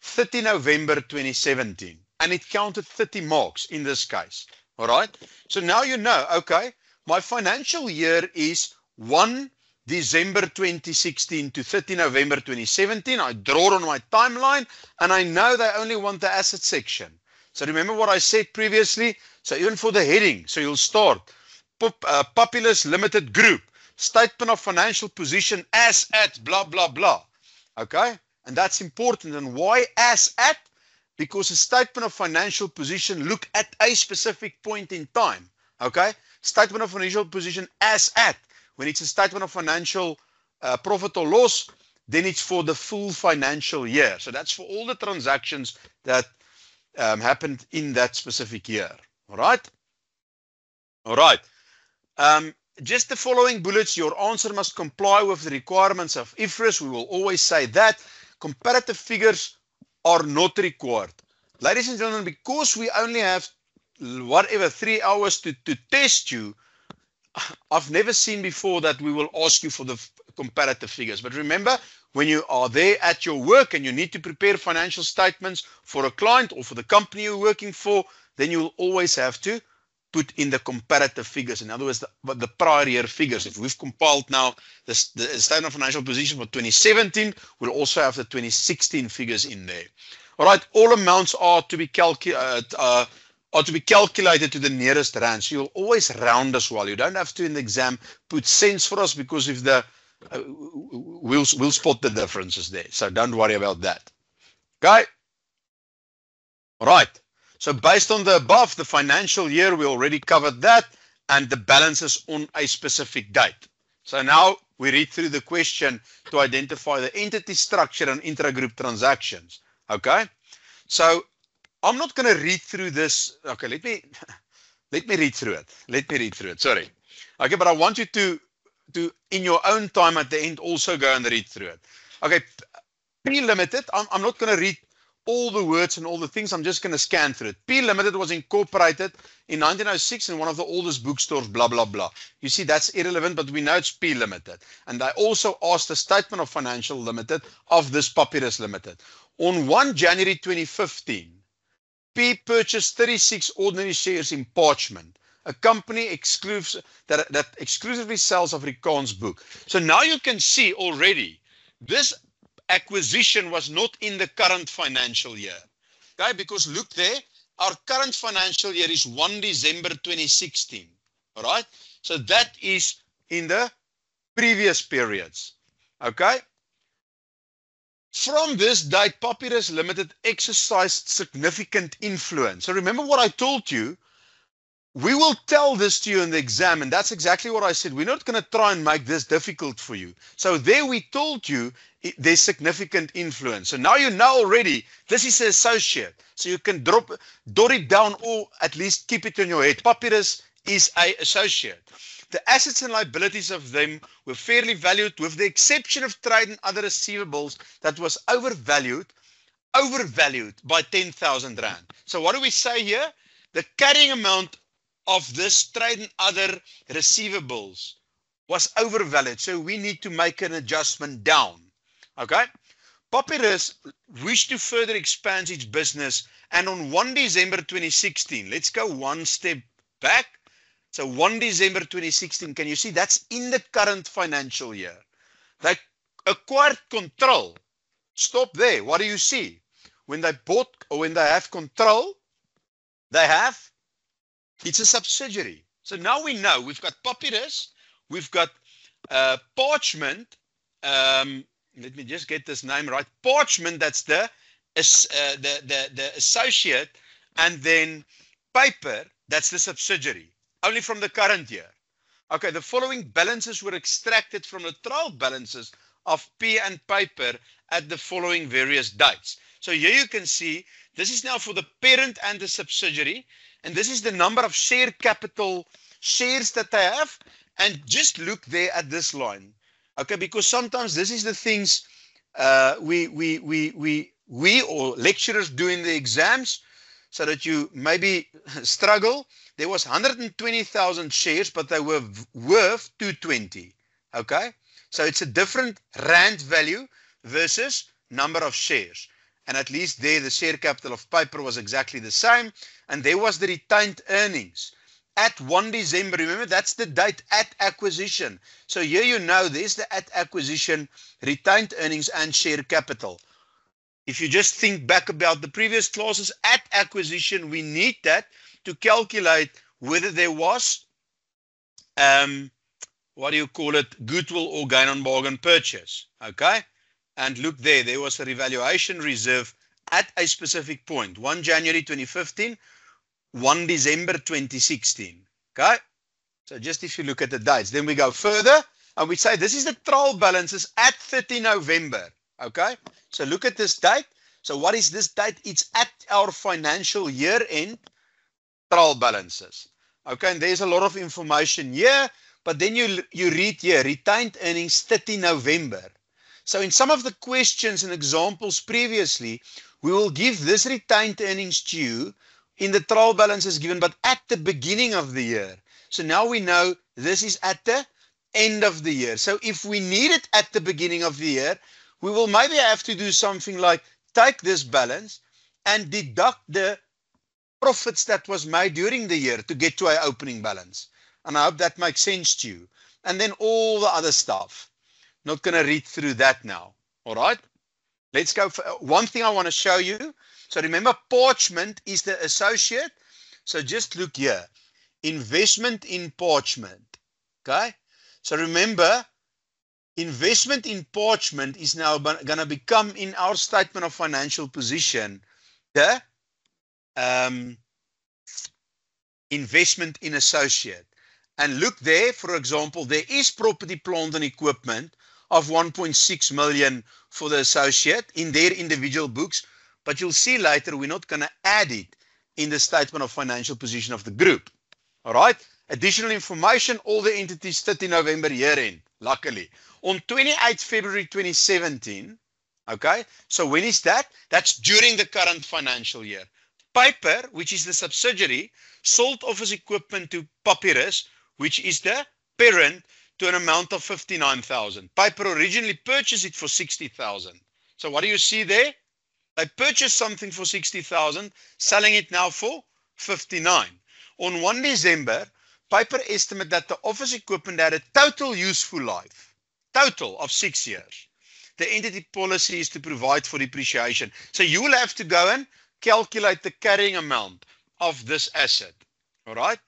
30 November 2017. And it counted 30 marks in this case. All right? So now you know, okay, my financial year is 1 December 2016 to 30 November 2017. I draw on my timeline, and I know they only want the asset section. So remember what I said previously? So even for the heading, so you'll start Populous Limited Group, statement of financial position as at blah, blah, blah. Okay? And that's important. And why as at? Because a statement of financial position look at a specific point in time. Okay? Statement of financial position as at. When it's a statement of financial profit or loss, then it's for the full financial year. So that's for all the transactions that happened in that specific year. All right? All right. Just the following bullets. Your answer must comply with the requirements of IFRS. We will always say that. Comparative figures are not required. Ladies and gentlemen, because we only have whatever 3 hours to test you, I've never seen before that we will ask you for the comparative figures. But remember, when you are there at your work and you need to prepare financial statements for a client or for the company you're working for, then you'll always have to put in the comparative figures. In other words, the prior year figures. If we've compiled now the statement of financial position for 2017, we'll also have the 2016 figures in there. All right, all amounts are to be calculated to the nearest rand. So you'll always round as well. You don't have to in the exam put cents for us, because if the we'll spot the differences there. So don't worry about that. Okay. All right. So based on the above, the financial year, we already covered that, and the balances on a specific date. So now we read through the question to identify the entity structure and intragroup transactions. Okay. So I'm not going to read through this. Okay, let me read through it. Let me read through it. Sorry. Okay, but I want you to in your own time at the end also go and read through it. Okay, P Limited. I'm not going to read all the words and all the things. I'm just going to scan through it. P Limited was incorporated in 1906 in one of the oldest bookstores, blah, blah, blah. You see, that's irrelevant, but we know it's P Limited. And I also asked a statement of financial limited of this Papyrus Limited. On 1 January 2015, P purchased 36 ordinary shares in Parchment, a company that exclusively sells Afrikaans book. So now you can see already this acquisition was not in the current financial year. Okay, because look there, our current financial year is 1 December 2016. All right, so that is in the previous periods. Okay. From this date, Papyrus Limited exercised significant influence. So remember what I told you. We will tell this to you in the exam, and that's exactly what I said. We're not going to try and make this difficult for you. So there we told you there's significant influence. So now you know already this is an associate. So you can dot it down or at least keep it in your head. Papyrus is an associate. The assets and liabilities of them were fairly valued, with the exception of trade and other receivables that was overvalued by 10,000 rand. So what do we say here? The carrying amount of this trade and other receivables was overvalued. So we need to make an adjustment down. Okay. Papyrus wished to further expand its business, and on 1 December 2016, let's go one step back. So 1 December 2016, can you see that's in the current financial year? They acquired control. Stop there. What do you see? When they bought or when they have control, it's a subsidiary. So now we know we've got Papyrus, we've got Parchment. Let me just get this name right. Parchment, that's the associate, and then Paper, that's the subsidiary, only from the current year. Okay, the following balances were extracted from the trial balances of P and Paper at the following various dates. So here you can see this is now for the parent and the subsidiary, and this is the number of share capital shares that they have, and just look there at this line. Okay, because sometimes this is the things we or lecturers do in the exams, so that you maybe struggle. There was 120,000 shares, but they were worth 220. Okay, so it's a different rand value versus number of shares. And at least there, the share capital of Paper was exactly the same. And there was the retained earnings. At 1 December, remember, that's the date at acquisition. So here you know there's the at acquisition, retained earnings, and share capital. If you just think back about the previous classes, at acquisition, we need that to calculate whether there was, goodwill or gain on bargain purchase. Okay? And look there, there was a revaluation reserve at a specific point, 1 January 2015, 1 December 2016. Okay? So just if you look at the dates, then we go further and we say this is the trial balances at 30 November. Okay? So look at this date. So what is this date? It's at our financial year end trial balances. Okay, and there's a lot of information here, but then you read here, retained earnings 30 November. So in some of the questions and examples previously, we will give this retained earnings to you in the trial balances given, but at the beginning of the year. So now we know this is at the end of the year. So if we need it at the beginning of the year, we will maybe have to do something like take this balance and deduct the profits that was made during the year to get to our opening balance. And I hope that makes sense to you. And then all the other stuff. Not going to read through that now. All right. Let's go for one thing I want to show you. So remember, Parchment is the associate. So just look here. Investment in Parchment. Okay. So remember, investment in Parchment is now going to become in our statement of financial position the investment in associate. And look there, for example, there is property, plant and equipment of 1.6 million for the associate in their individual books, but you'll see later we're not going to add it in the statement of financial position of the group. All right. Additional information, all the entities 30 November year end, luckily. On 28 February 2017, okay, so when is that? That's during the current financial year. Paper, which is the subsidiary, sold office equipment to Papyrus, which is the parent, to an amount of 59,000. Paper originally purchased it for 60,000. So what do you see there? They purchased something for 60,000, selling it now for 59. On 1 December, Paper estimated that the office equipment had a total useful life, total of 6 years. The entity policy is to provide for depreciation. So you will have to go and calculate the carrying amount of this asset. All right?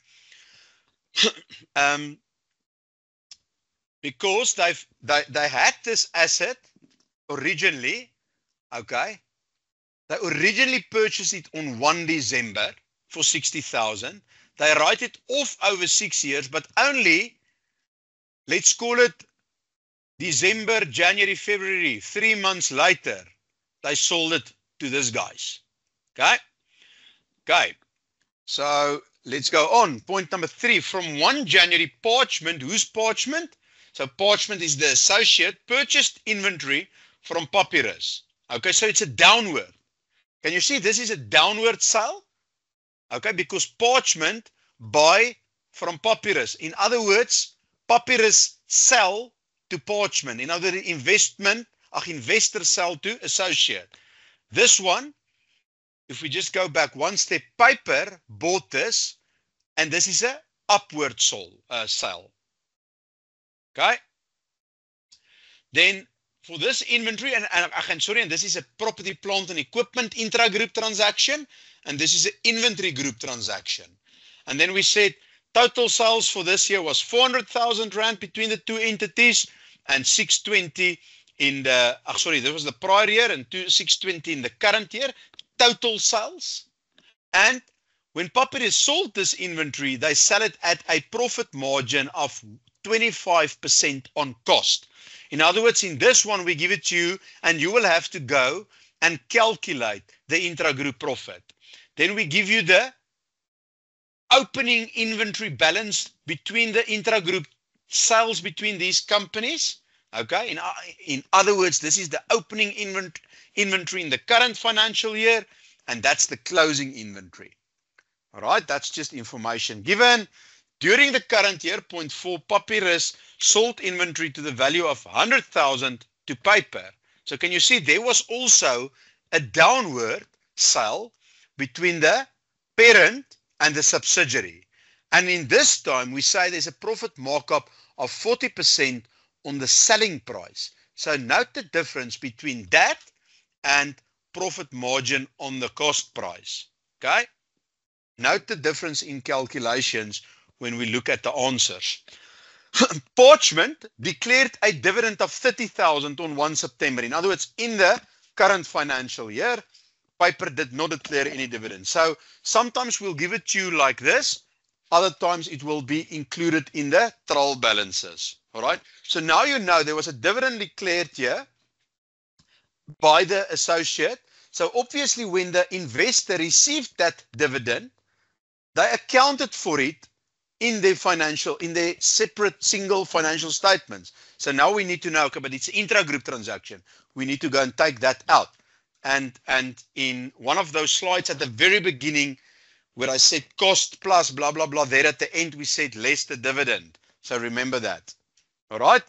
Because they had this asset originally, okay? They originally purchased it on 1 December for 60,000. They write it off over 6 years, but only, let's call it December, January, February, 3 months later, they sold it to these guys. Okay? Okay. So let's go on. Point number 3. From 1 January, Parchment, who's Parchment? So Parchment is the associate, purchased inventory from Papyrus. Okay, so it's a downward. Can you see this is a downward sale? Okay, because Parchment buy from Papyrus. In other words, Papyrus sell to Parchment. In other words, investor sell to associate. This one, if we just go back one step, Piper bought this, and this is a upward sell. Okay. Then for this inventory, and this is a property, plant and equipment intra-group transaction, and this is an inventory group transaction. And then we said total sales for this year was 400,000 rand between the two entities, and 620 in the, this was the prior year, and 620 in the current year, total sales. And when Papyrus sold this inventory, they sell it at a profit margin of 25% on cost. In other words, in this one, we give it to you, and you will have to go and calculate the intra-group profit. Then we give you the opening inventory balance between the intra-group sales between these companies. Okay, in other words, this is the opening inventory in the current financial year, and that's the closing inventory. All right, that's just information given. During the current year, point 4, Papyrus sold inventory to the value of 100,000 to Piper. So can you see there was also a downward sell between the parent and the subsidiary. And in this time, we say there's a profit markup of 40% on the selling price. So note the difference between that and profit margin on the cost price. Okay? Note the difference in calculations when we look at the answers. Parchment declared a dividend of 30,000 on 1 September. In other words, in the current financial year, Piper did not declare any dividend. So sometimes we'll give it to you like this. Other times it will be included in the trial balances. All right. So now you know there was a dividend declared here by the associate. So obviously when the investor received that dividend, they accounted for it in their separate single financial statements. So now we need to know, okay, but it's an intra-group transaction. We need to go and take that out. And in one of those slides at the very beginning, where I said cost plus blah, blah, blah, there at the end we said less the dividend. So remember that. All right.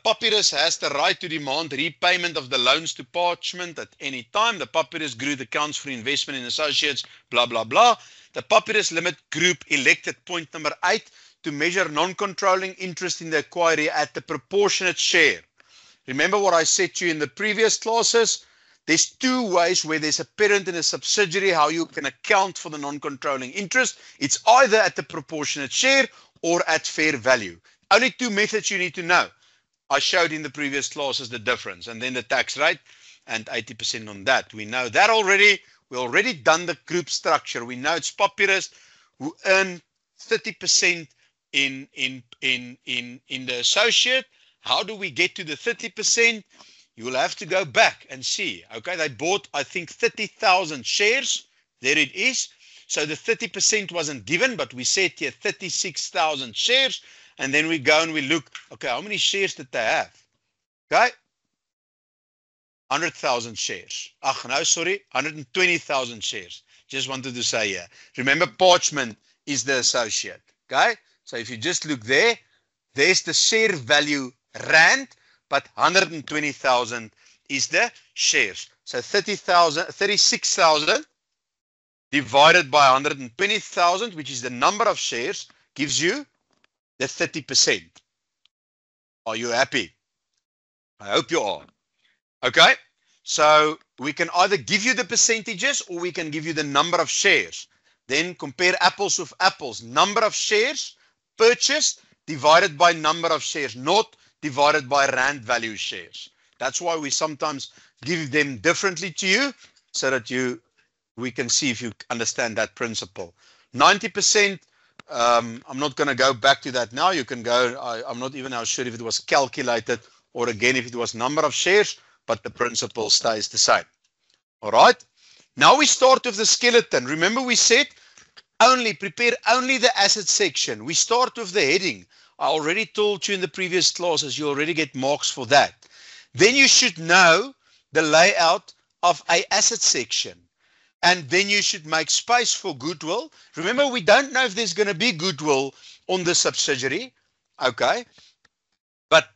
Papyrus has the right to demand repayment of the loans to Parchment at any time. The Papyrus Group accounts for investment in associates, blah, blah, blah. The Papyrus Limit Group elected point number 8 to measure non-controlling interest in the acquiree at the proportionate share. Remember what I said to you in the previous classes? There's two ways where there's a parent and a subsidiary, how you can account for the non-controlling interest. It's either at the proportionate share or at fair value. Only two methods you need to know. I showed in the previous classes the difference, and then the tax rate and 80% on that. We know that already. We already done the group structure. We know it's Papyrus who earn 30% in the associate. How do we get to the 30%? You will have to go back and see. Okay, they bought, I think, 30,000 shares. There it is. So the 30% wasn't given, but we said here 36,000 shares. And then we go and we look, okay, how many shares did they have? Okay, 100,000 shares. No, sorry, 120,000 shares. Just wanted to say here. Remember, Parchment is the associate. Okay, so if you just look there, there's the share value rand, but 120,000 is the shares. So 36,000 divided by 120,000, which is the number of shares, gives you the 30%. Are you happy? I hope you are. Okay, so we can either give you the percentages or we can give you the number of shares. Then compare apples with apples. Number of shares purchased divided by number of shares, not divided by rand value shares. That's why we sometimes give them differently to you so that we can see if you understand that principle. 90%, I'm not going to go back to that now. You can go, I'm not even now sure if it was calculated or again if it was number of shares, but the principle stays the same. All right. Now we start with the skeleton. Remember we said prepare only the asset section. We start with the heading. I already told you in the previous classes, you already get marks for that. Then you should know the layout of an asset section. And then you should make space for goodwill. Remember, we don't know if there's going to be goodwill on the subsidiary. Okay. But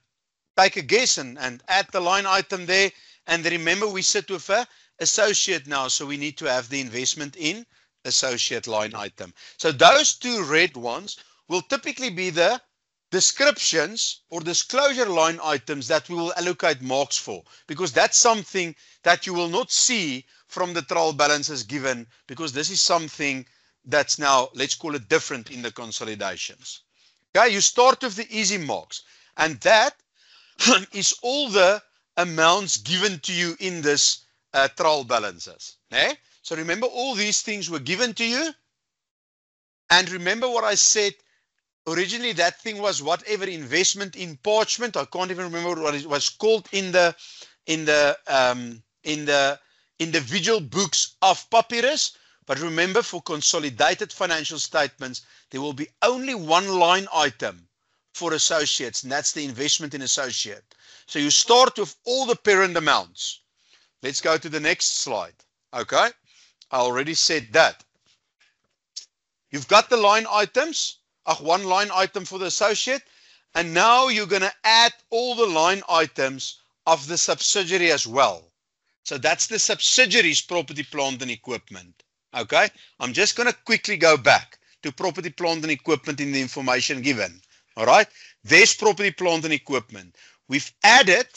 take a guess and add the line item there. And remember, we sit with a associate now, so we need to have the investment in associate line item. So those two red ones will typically be the descriptions or disclosure line items that we will allocate marks for, because that's something that you will not see from the trial balances given, because this is something that's now, let's call it, different in the consolidations. Okay, you start with the easy marks, and that is all the amounts given to you in this trial balances. Eh? So remember, all these things were given to you. And remember what I said, originally that thing was whatever investment in parchment. I can't even remember what it was called in the individual books of Papyrus. But remember, for consolidated financial statements, there will be only one line item for associates, and that's the investment in associate. So you start with all the parent amounts. Let's go to the next slide. Okay, I already said that. You've got the line items, one line item for the associate, and now you're going to add all the line items of the subsidiary as well. So that's the subsidiary's property, plant and equipment. Okay, I'm just going to quickly go back to property, plant and equipment in the information given. All right, there's property, plant and equipment. We've added,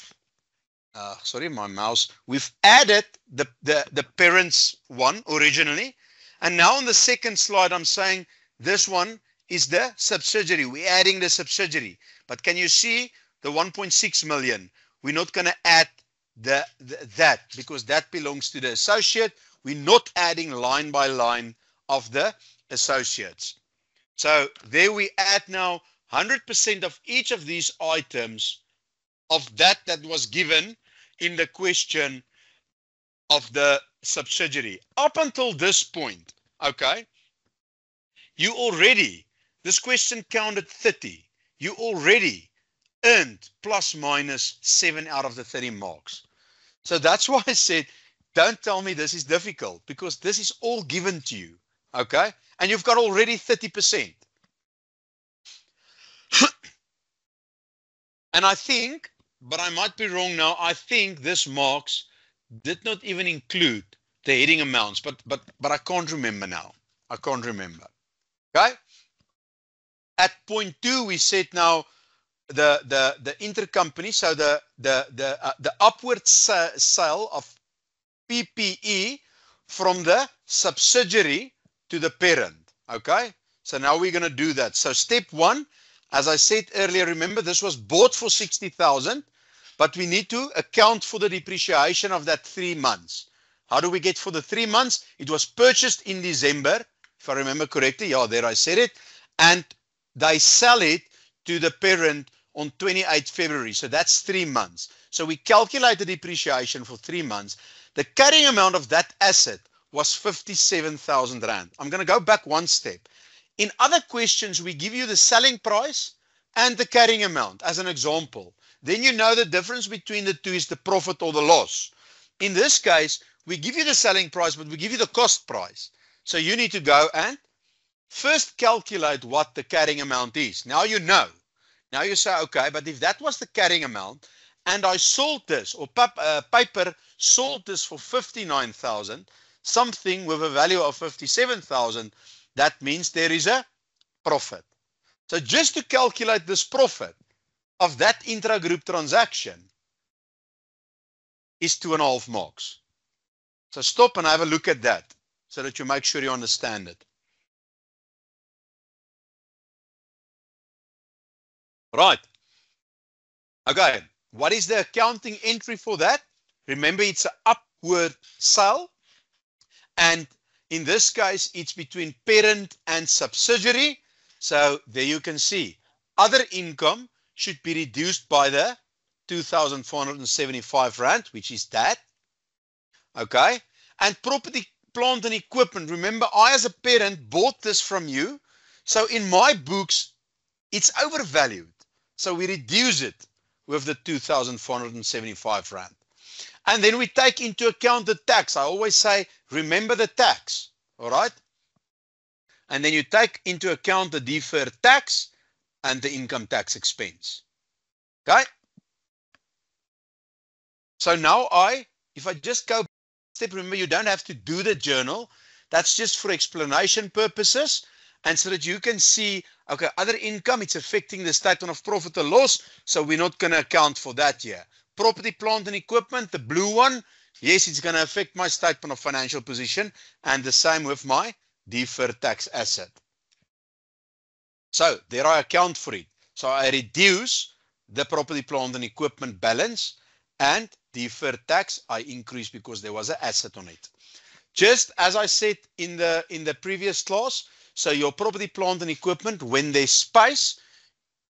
sorry, my mouse. We've added the parents one originally. And now on the second slide, I'm saying this one is the subsidiary. We're adding the subsidiary. But can you see the 1.6 million? We're not going to add that because that belongs to the associate. We're not adding line by line of the associates. So there we add now 100% of each of these items of that was given in the question of the subsidiary. Up until this point, okay, you already, this question counted 30. You already earned plus minus 7 out of the 30 marks. So that's why I said, don't tell me this is difficult, because this is all given to you, okay? And you've got already 30%. And I think, but I might be wrong now, I think this marks did not even include the heading amounts, but I can't remember now. I can't remember. Okay? At point 2, we said now the intercompany, so the upward sale of PPE from the subsidiary to the parent. Okay? So now we're going to do that. So step 1, as I said earlier, remember this was bought for 60,000, but we need to account for the depreciation of that 3 months. How do we get for the 3 months? It was purchased in December, if I remember correctly. Yeah, there I said it. And they sell it to the parent on 28th February. So that's 3 months. So we calculate the depreciation for 3 months. The carrying amount of that asset was 57,000 Rand. I'm going to go back one step. In other questions, we give you the selling price and the carrying amount as an example. Then you know the difference between the two is the profit or the loss. In this case, we give you the selling price, but we give you the cost price. So you need to go and first calculate what the carrying amount is. Now you know. Now you say, okay, but if that was the carrying amount and I sold this, or paper sold this for 59,000, something with a value of 57,000, that means there is a profit. So just to calculate this profit of that intra-group transaction is 2.5 marks. So stop and have a look at that so that you make sure you understand it. Right. Okay. What is the accounting entry for that? Remember, it's an upward sale. And in this case, it's between parent and subsidiary. So there you can see other income should be reduced by the 2,475 Rand, which is that. Okay. And property, plant and equipment. Remember, I as a parent bought this from you. So in my books, it's overvalued. So we reduce it with the 2,475 Rand. And then we take into account the tax. I always say, remember the tax. All right. and then you take into account the deferred tax and the income tax expense. Okay? So now if I just go step, remember you don't have to do the journal. That's just for explanation purposes and so that you can see, okay, other income, it's affecting the statement of profit or loss, so we're not going to account for that here. Property, plant and equipment, the blue one, yes, it's going to affect my statement of financial position, and the same with my deferred tax asset. So there I account for it. So I reduce the property, plant and equipment balance, and deferred tax I increase because there was an asset on it. Just as I said in the previous class, so your property, plant and equipment, when there's space,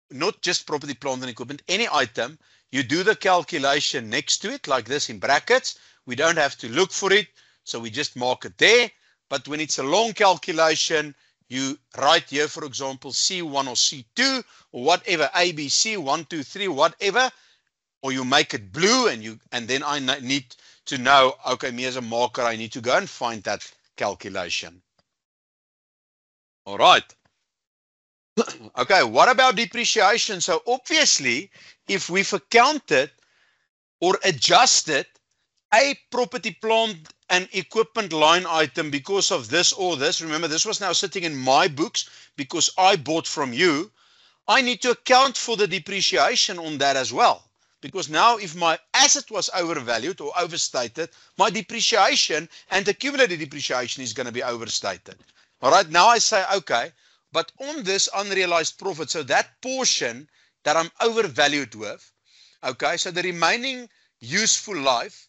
not just property, plant and equipment, any item, you do the calculation next to it like this in brackets. We don't have to look for it, so we just mark it there. But when it's a long calculation, you write here, for example, C1 or C2 or whatever, A, B, C, 1, 2, 3, whatever, or you make it blue and then I need to know, okay, me as a marker, I need to go and find that calculation. All right. Okay, what about depreciation? So obviously, if we've accounted or adjusted a property, plant and equipment line item because of this or this, remember this was now sitting in my books because I bought from you, I need to account for the depreciation on that as well. Because now if my asset was overvalued or overstated, my depreciation and accumulated depreciation is going to be overstated. All right, now I say, okay, but on this unrealized profit, so that portion that I'm overvalued with, okay, so the remaining useful life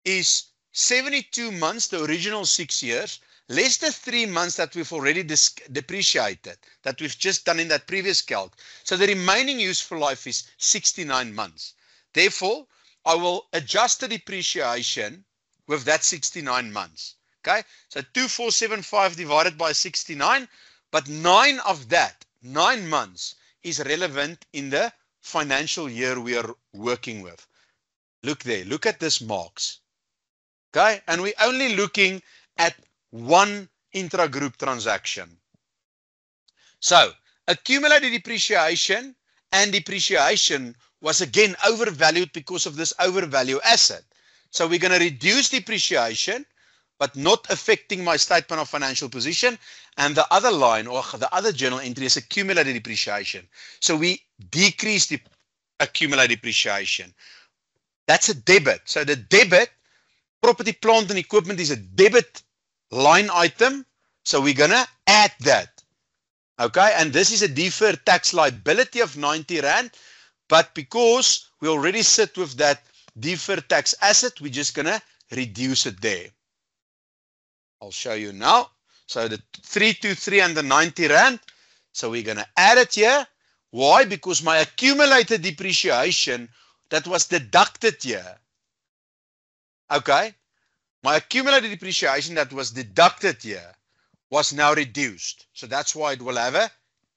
is 72 months, the original 6 years, less the 3 months that we've already depreciated, that we've just done in that previous calc. So the remaining useful life is 69 months. Therefore, I will adjust the depreciation with that 69 months. Okay, so 2475 divided by 69, but 9 of that, 9 months, is relevant in the financial year we are working with. Look there, look at this marks. Okay, and we're only looking at one intra-group transaction. So, accumulated depreciation and depreciation was again overvalued because of this overvalue asset. So we're going to reduce depreciation, but not affecting my statement of financial position. And the other line or the other journal entry is accumulated depreciation. So we decrease the accumulated depreciation. That's a debit. So the debit, property, plant and equipment is a debit line item. So we're going to add that. Okay, and this is a deferred tax liability of 90 Rand. But because we already sit with that deferred tax asset, we're just going to reduce it there. I'll show you now. So the 323 and the 90 Rand. So we're going to add it here. Why? Because my accumulated depreciation that was deducted here. Okay. My accumulated depreciation that was deducted here was now reduced. So that's why it will have an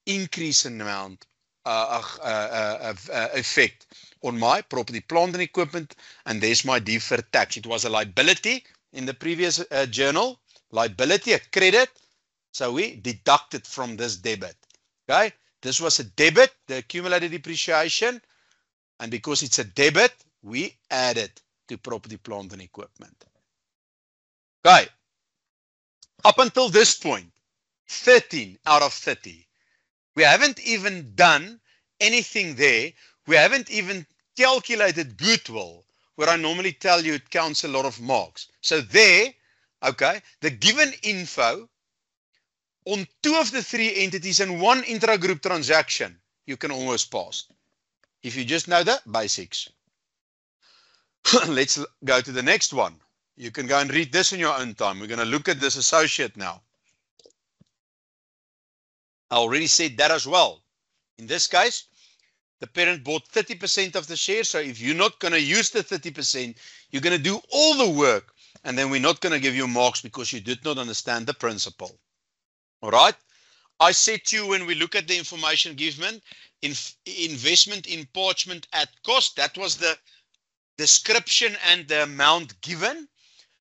increase in amount effect on my property, plant and equipment. And there's my deferred tax. It was a liability in the previous journal. Liability, a credit. So we deduct it from this debit. Okay. This was a debit, the accumulated depreciation. And because it's a debit, we add it to property, plant and equipment. Okay. Up until this point, 13 out of 30. We haven't even done anything there. We haven't even calculated goodwill, where I normally tell you it counts a lot of marks. So there, okay, the given info on 2 of the 3 entities and 1 intra-group transaction, you can almost pass. If you just know the basics. Let's go to the next one. You can go and read this in your own time. We're going to look at this associate now. I already said that as well. In this case, the parent bought 30% of the shares. So if you're not going to use the 30%, you're going to do all the work. And then we're not going to give you marks because you did not understand the principle. All right. I said to you when we look at the information given, investment in parchment at cost, that was the description and the amount given.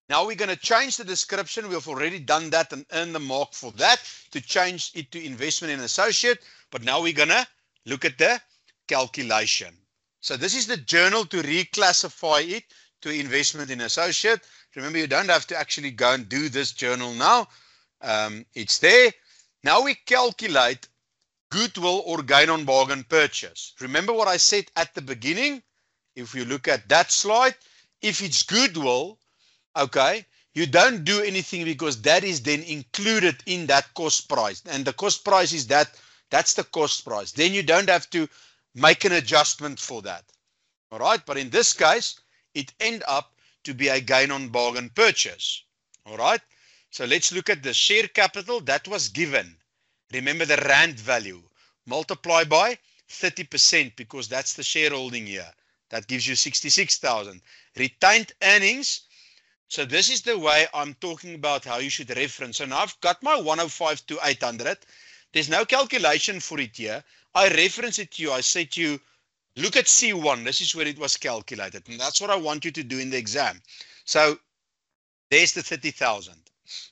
Now we're going to change the description. We've already done that and earned the mark for that to change it to investment in associate. But now we're going to look at the calculation. So this is the journal to reclassify it to investment in associate. Remember, you don't have to actually go and do this journal now. It's there. Now we calculate goodwill or gain on bargain purchase. Remember what I said at the beginning? If you look at that slide, if it's goodwill, okay, you don't do anything because that is then included in that cost price. And the cost price is that's the cost price. Then you don't have to make an adjustment for that. All right, but in this case, it end up to be a gain on bargain purchase. All right, so let's look at the share capital that was given. Remember the rand value. Multiply by 30% because that's the shareholding here. That gives you 66,000. Retained earnings. So this is the way I'm talking about how you should reference. So now I've got my 105 to 800. There's no calculation for it here. I reference it to you. I say to you, look at C1. This is where it was calculated. And that's what I want you to do in the exam. So there's the 30,000.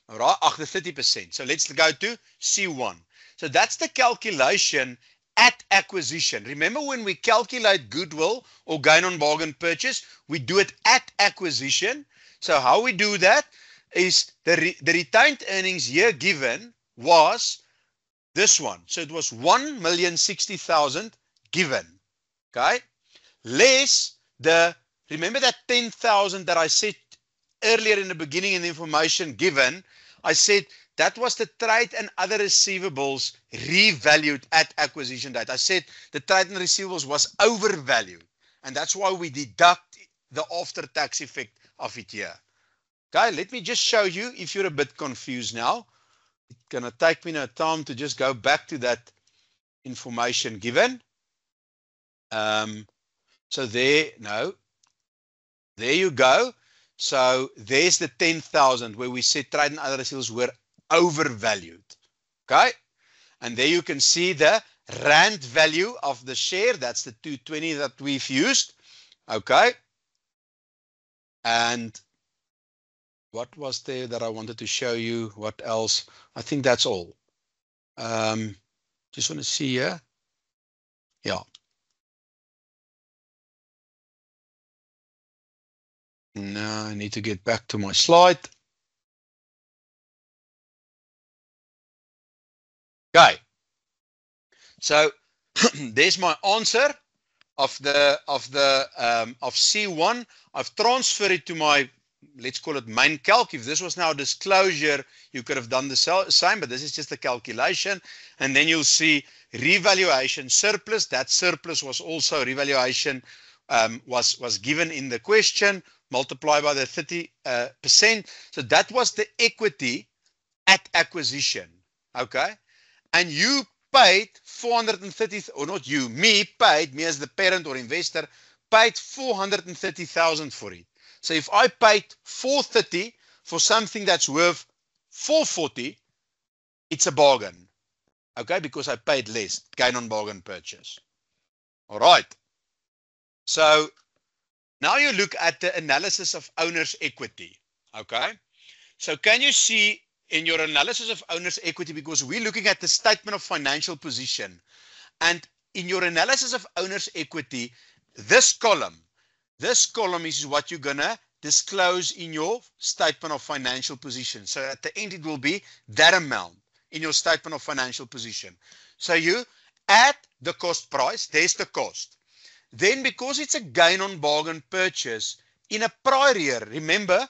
All right, the 30%. So let's go to C1. So that's the calculation at acquisition. Remember when we calculate goodwill or gain on bargain purchase, we do it at acquisition. So how we do that is the retained earnings here given was this one. So it was 1,060,000 given. Okay. Less remember that 10,000 that I said earlier in the beginning in the information given, I said that was the trade and other receivables revalued at acquisition date. I said the trade and receivables was overvalued. And that's why we deduct the after-tax effect of it here. Okay, let me just show you if you're a bit confused now. It's going to take me no time to just go back to that information given. So there you go. So there's the 10,000 where we said trade and other receivables were overvalued. Okay. And there you can see the rand value of the share. That's the 220 that we've used. Okay. And what was there that I wanted to show you? What else? I think that's all. Just want to see here. Yeah. Now I need to get back to my slide. Okay. So there's my answer of C1. I've transferred it to my, let's call it main calc. If this was now disclosure, you could have done the same, but this is just a calculation. And then you'll see revaluation surplus. That surplus was also revaluation was given in the question. Multiply by the 30%. So that was the equity at acquisition. Okay. And you paid 430, or not you, me as the parent or investor, paid 430,000 for it. So if I paid 430 for something that's worth 440, it's a bargain. Okay, because I paid less, gain on bargain purchase. All right. So now you look at the analysis of owner's equity. Okay. So can you see in your analysis of owner's equity, because we're looking at the statement of financial position, and in your analysis of owner's equity, this column is what you're going to disclose in your statement of financial position. So at the end, it will be that amount in your statement of financial position. So you add the cost price, there's the cost. Then because it's a gain on bargain purchase in a prior year, remember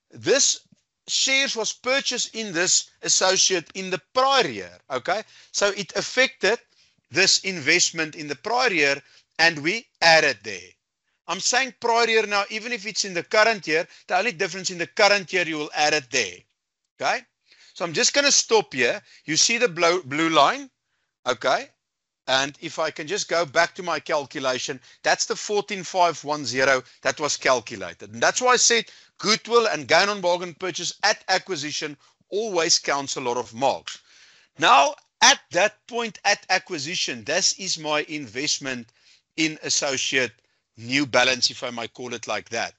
this shares was purchased in this associate in the prior year. Okay, so it affected this investment in the prior year and we added there. I'm saying prior year now, even if it's in the current year, the only difference in the current year, you will add it there. Okay, so I'm just going to stop here. You see the blue line. Okay. And if I can just go back to my calculation, that's the 14,510 that was calculated. And that's why I said goodwill and gain on bargain purchase at acquisition always counts a lot of marks. Now, at that point at acquisition, this is my investment in associate New Balance, if I might call it like that.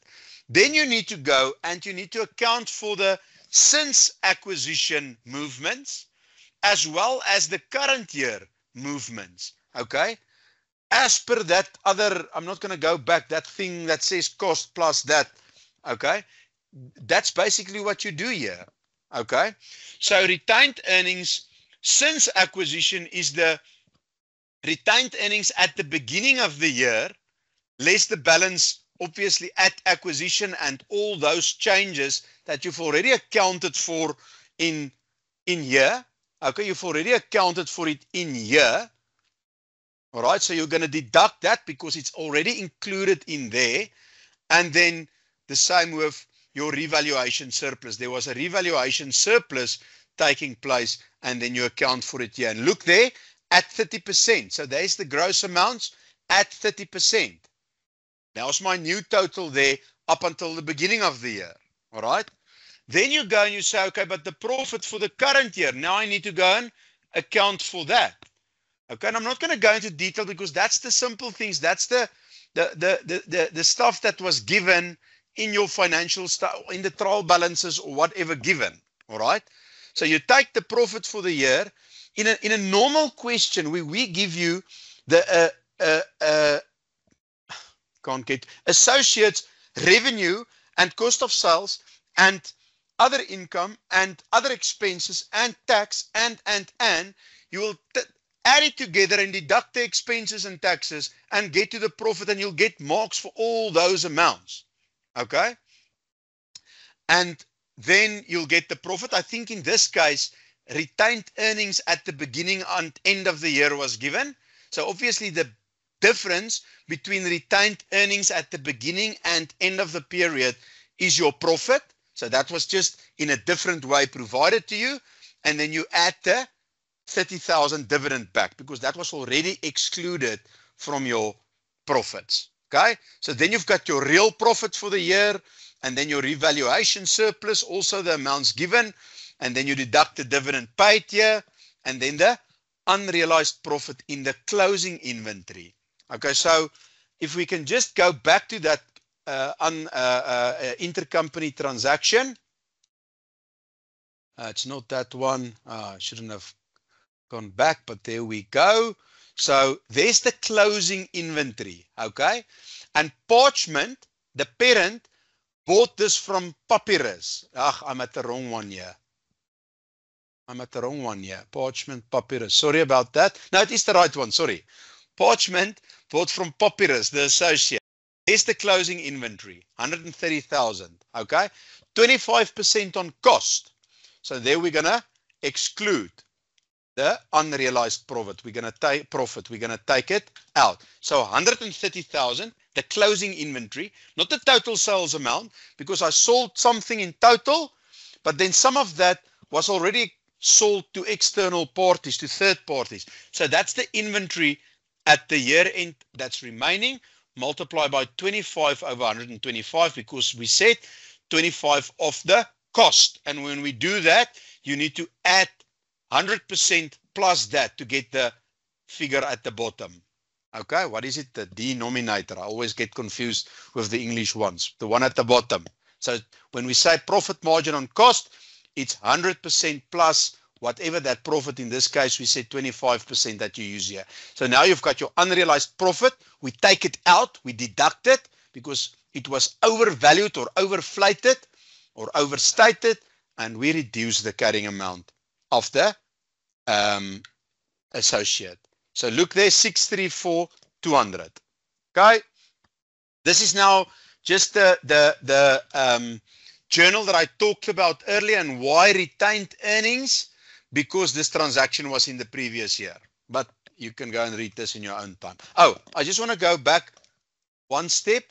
Then you need to go and you need to account for the since acquisition movements as well as the current year movements. Okay? As per that other, I'm not going to go back, that thing that says cost plus that. Okay? That's basically what you do here. Okay? So retained earnings since acquisition is the retained earnings at the beginning of the year, less the balance obviously at acquisition and all those changes that you've already accounted for in here. Okay, you've already accounted for it in here. All right, so you're going to deduct that because it's already included in there. And then the same with your revaluation surplus. There was a revaluation surplus taking place, and then you account for it here. And look there at 30%. So there's the gross amounts at 30%. Now's my new total there up until the beginning of the year. All right. Then you go and you say, okay, but the profit for the current year, now I need to go and account for that. Okay, and I'm not going to go into detail because that's the simple things. That's the stuff that was given in your financial stuff, in the trial balances or whatever given. All right. So you take the profit for the year. In a normal question, we give you the can't get associates revenue and cost of sales and other income and other expenses and tax and you will add it together and deduct the expenses and taxes and get to the profit, and you'll get marks for all those amounts. Okay? And then you'll get the profit. I think in this case, retained earnings at the beginning and end of the year was given. So obviously the difference between retained earnings at the beginning and end of the period is your profit. So that was just in a different way provided to you. And then you add the 30,000 dividend back because that was already excluded from your profits. Okay. So then you've got your real profit for the year, and then your revaluation surplus, also the amounts given, and then you deduct the dividend paid here, and then the unrealized profit in the closing inventory. Okay, so if we can just go back to that intercompany transaction. It's not that one. I shouldn't have gone back, but there we go. So there's the closing inventory, okay? And Parchment, the parent, bought this from Papyrus. I'm at the wrong one here. Parchment, Papyrus. Sorry about that. No, it is the right one. Sorry. Parchment bought from Papyrus, the associate. Here's the closing inventory, 130,000. Okay, 25% on cost. So there we're gonna exclude the unrealized profit. We're gonna take profit. We're gonna take it out. So 130,000, the closing inventory, not the total sales amount, because I sold something in total, but then some of that was already sold to external parties, to third parties. So that's the inventory at the year end that's remaining, multiply by 25 over 125, because we said 25 of the cost. And when we do that, you need to add 100% plus that to get the figure at the bottom. Okay, what is it? The denominator. I always get confused with the English ones. The one at the bottom. So when we say profit margin on cost, it's 100% plus whatever that profit, in this case, we said 25% that you use here. So now you've got your unrealized profit. We take it out, we deduct it because it was overvalued or overflated or overstated, and we reduce the carrying amount of the associate. So look there, 634,200. Okay. This is now just the journal that I talked about earlier, and why retained earnings, because this transaction was in the previous year. But you can go and read this in your own time. Oh, I just want to go back one step.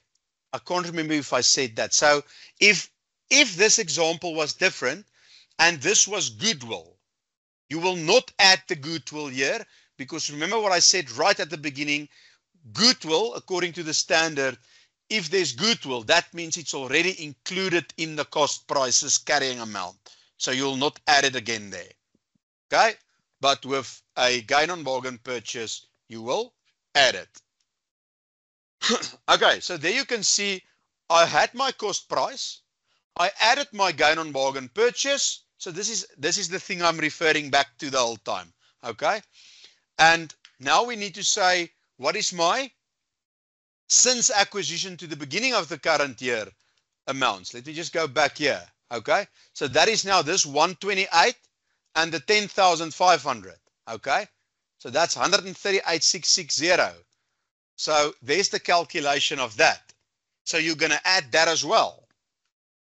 I can't remember if I said that. So if this example was different and this was goodwill, you will not add the goodwill here, because remember what I said right at the beginning, goodwill, according to the standard, if there's goodwill, that means it's already included in the cost prices carrying amount. So you'll not add it again there. Okay? But with a gain on bargain purchase, you will add it. Okay, so there you can see I had my cost price. I added my gain on bargain purchase. So this is the thing I'm referring back to the whole time. Okay. And now we need to say, what is my since acquisition to the beginning of the current year amounts? Let me just go back here. Okay. So that is now this 128 and the 10,500. Okay. So that's 138,660. So there's the calculation of that. So you're going to add that as well.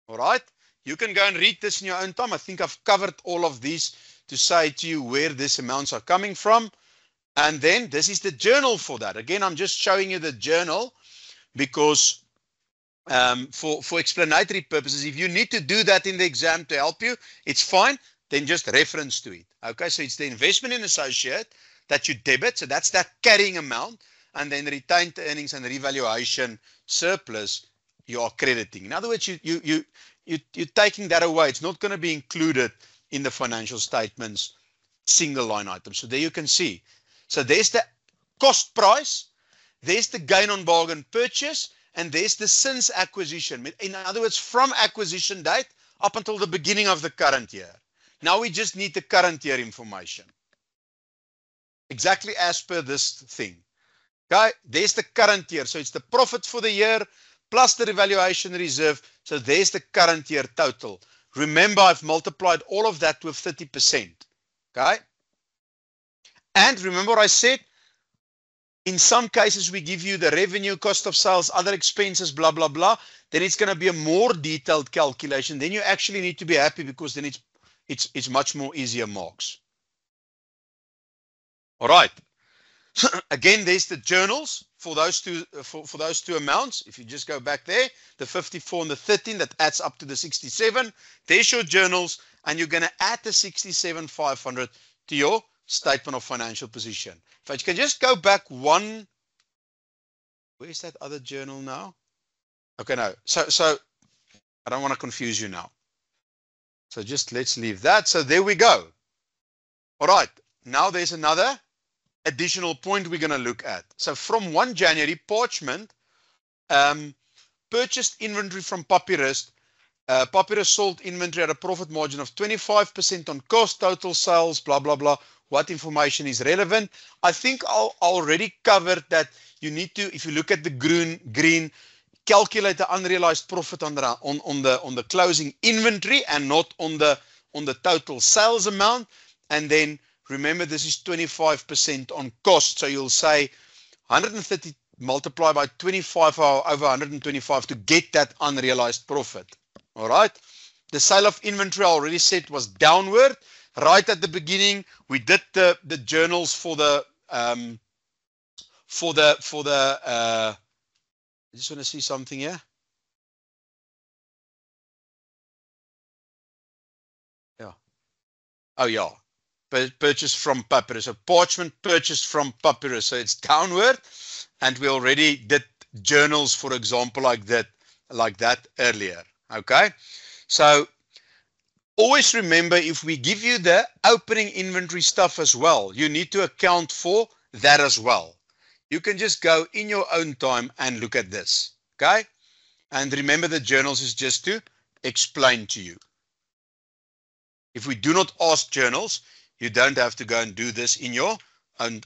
All right. You can go and read this in your own time. I think I've covered all of these to say to you where these amounts are coming from. And then this is the journal for that. Again, I'm just showing you the journal because for explanatory purposes, if you need to do that in the exam to help you, it's fine. Then just reference to it. Okay, so it's the investment in associate that you debit. So that's that carrying amount. And then retained earnings and revaluation surplus you are crediting. In other words, you're taking that away. It's not going to be included in the financial statements single line item. So there you can see. So there's the cost price, there's the gain on bargain purchase, and there's the since acquisition. In other words, from acquisition date up until the beginning of the current year. Now we just need the current year information. Exactly as per this thing. Okay, there's the current year. So it's the profit for the year plus the revaluation reserve. So there's the current year total. Remember, I've multiplied all of that with 30%. Okay. And remember what I said, in some cases we give you the revenue, cost of sales, other expenses, blah, blah, blah. Then it's going to be a more detailed calculation. Then you actually need to be happy because then it's much more easier marks. All right. Again, there's the journals for those two amounts. If you just go back there, the 54 and the 13, that adds up to the 67. There's your journals, and you're going to add the 67,500 to your statement of financial position. If I can just go back one, where's that other journal now? Okay, no. So I don't want to confuse you now. So just let's leave that. So there we go. All right. Now there's another additional point we're going to look at. So from 1 January, Parchment purchased inventory from Papyrus. Papyrus sold inventory at a profit margin of 25% on cost, total sales, blah, blah, blah. What information is relevant? I think I already covered that you need to, if you look at the green, calculate the unrealized profit on the closing inventory and not on the total sales amount. And then remember, this is 25% on cost. So you'll say 130 multiplied by 25 over 125 to get that unrealized profit. All right. The sale of inventory I already said was downward. Right at the beginning, we did the journals for the I just want to see something here. Yeah. Oh yeah. Purchase from Papyrus. So Parchment purchased from Papyrus. So it's downward, and we already did journals, for example, like that earlier. Okay. So always remember, if we give you the opening inventory stuff as well, you need to account for that as well. You can just go in your own time and look at this. Okay. And remember, the journals is just to explain to you. If we do not ask journals, you don't have to go and do this in your own,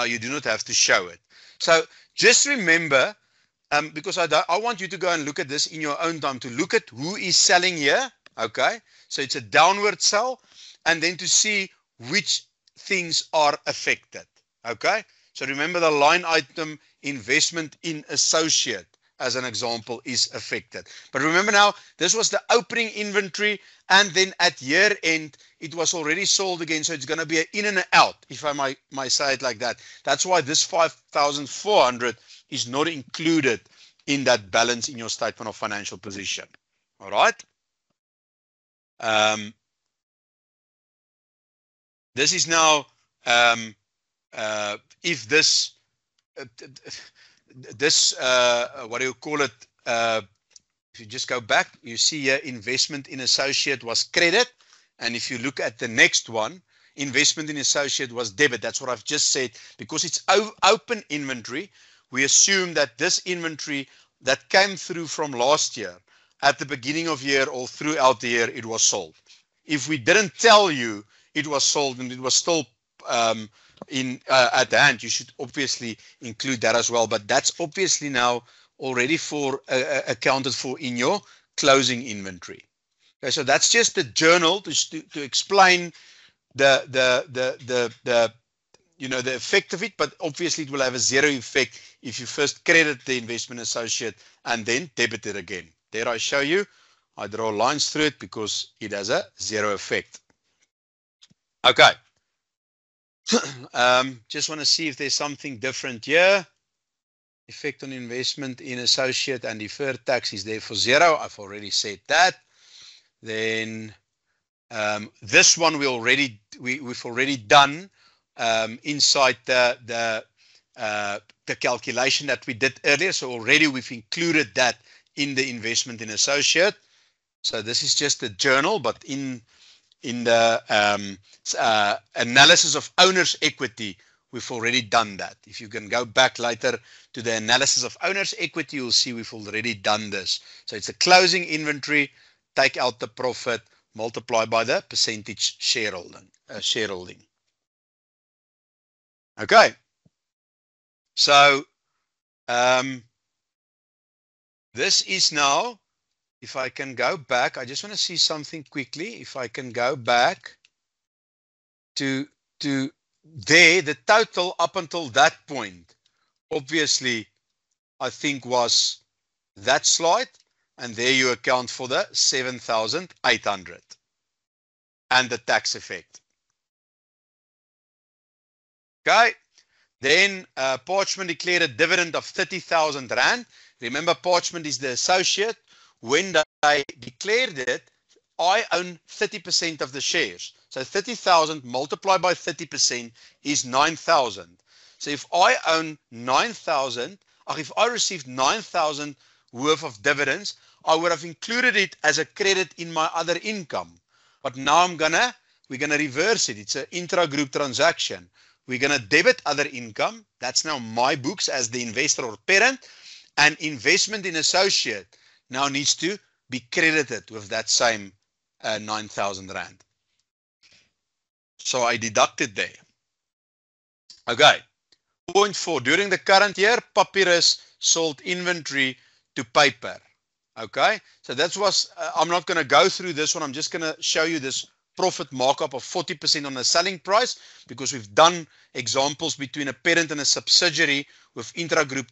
you do not have to show it. So just remember, because I want you to go and look at this in your own time, to look at who is selling here. Okay, so it's a downward sell, and then to see which things are affected. Okay, so remember the line item investment in associate, as an example, is affected. But remember now, this was the opening inventory, and then at year end, it was already sold again. So it's going to be an in and an out, if I might say it like that. That's why this 5,400 is not included in that balance in your statement of financial position. All right. This is now, if this, what do you call it? If you just go back, you see here investment in associate was credit. And if you look at the next one, investment in associate was debit. That's what I've just said. Because it's open inventory, we assume that this inventory that came through from last year, at the beginning of year or throughout the year, it was sold. If we didn't tell you it was sold and it was still at hand, you should obviously include that as well. But that's obviously now already accounted for in your closing inventory. Okay, so that's just the journal to explain the effect of it, but obviously it will have a zero effect if you first credit the investment associate and then debit it again. There I show you. I draw lines through it because it has a zero effect. Okay. Just want to see if there's something different here. Effect on investment in associate and deferred tax is there for zero. I've already said that. Then this one we've already done inside the calculation that we did earlier. So already we've included that in the investment in associate. So this is just a journal, but in the analysis of owner's equity, we've already done that. If you can go back later to the analysis of owner's equity, you'll see we've already done this. So it's a closing inventory, take out the profit, multiply by the percentage shareholding. Okay. So this is now, if I can go back, I just want to see something quickly. If I can go back to there, the total up until that point, obviously, I think was that slide. And there you account for the 7,800 and the tax effect. Okay. Then Parchment declared a dividend of 30,000 Rand. Remember, Parchment is the associate. When they declared it, I own 30% of the shares. So 30,000 multiplied by 30% is 9,000. So if I own 9,000, or if I received 9,000 worth of dividends, I would have included it as a credit in my other income. But now we're gonna reverse it. It's an intra-group transaction. We're gonna debit other income. That's now my books as the investor or parent, and investment in associate now needs to be credited with that same 9,000 Rand. So I deducted there. Okay. Point 4. During the current year, Papyrus sold inventory to paper. Okay. So that was, I'm not going to go through this one. I'm just going to show you this profit markup of 40% on the selling price, because we've done examples between a parent and a subsidiary with intragroup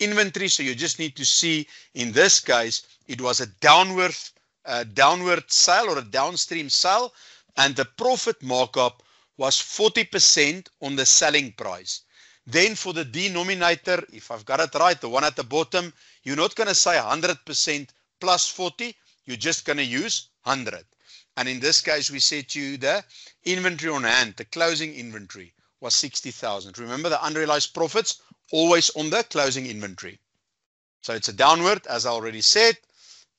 inventory. So you just need to see, in this case, it was a downward sale or a downstream sale, and the profit markup was 40% on the selling price. Then for the denominator, if I've got it right, the one at the bottom, you're not going to say 100% plus 40, you're just going to use 100. And in this case, we said to you the inventory on hand, the closing inventory, was 60,000. Remember, the unrealized profits always on the closing inventory. So it's a downward, as I already said,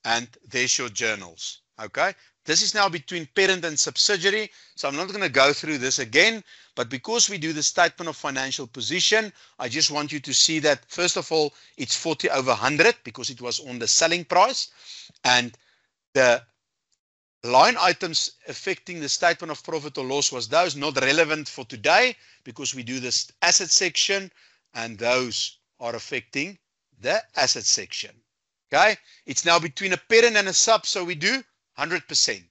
and there's your journals. Okay. This is now between parent and subsidiary, so I'm not going to go through this again, but because we do the statement of financial position, I just want you to see that, first of all, it's 40 over 100 because it was on the selling price, and the line items affecting the statement of profit or loss was those not relevant for today because we do this asset section, and those are affecting the asset section. Okay, it's now between a parent and a sub, so we do 100%.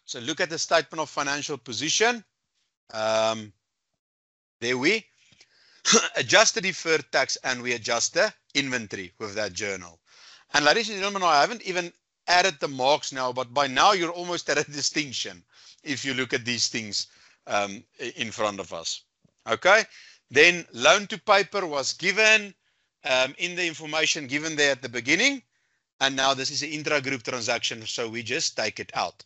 So look at the statement of financial position. There we adjust the deferred tax and we adjust the inventory with that journal. And ladies and gentlemen, I haven't even added the marks now, but by now you're almost at a distinction if you look at these things in front of us. Okay, then loan to paper was given in the information given there at the beginning. And now this is an intra-group transaction, so we just take it out.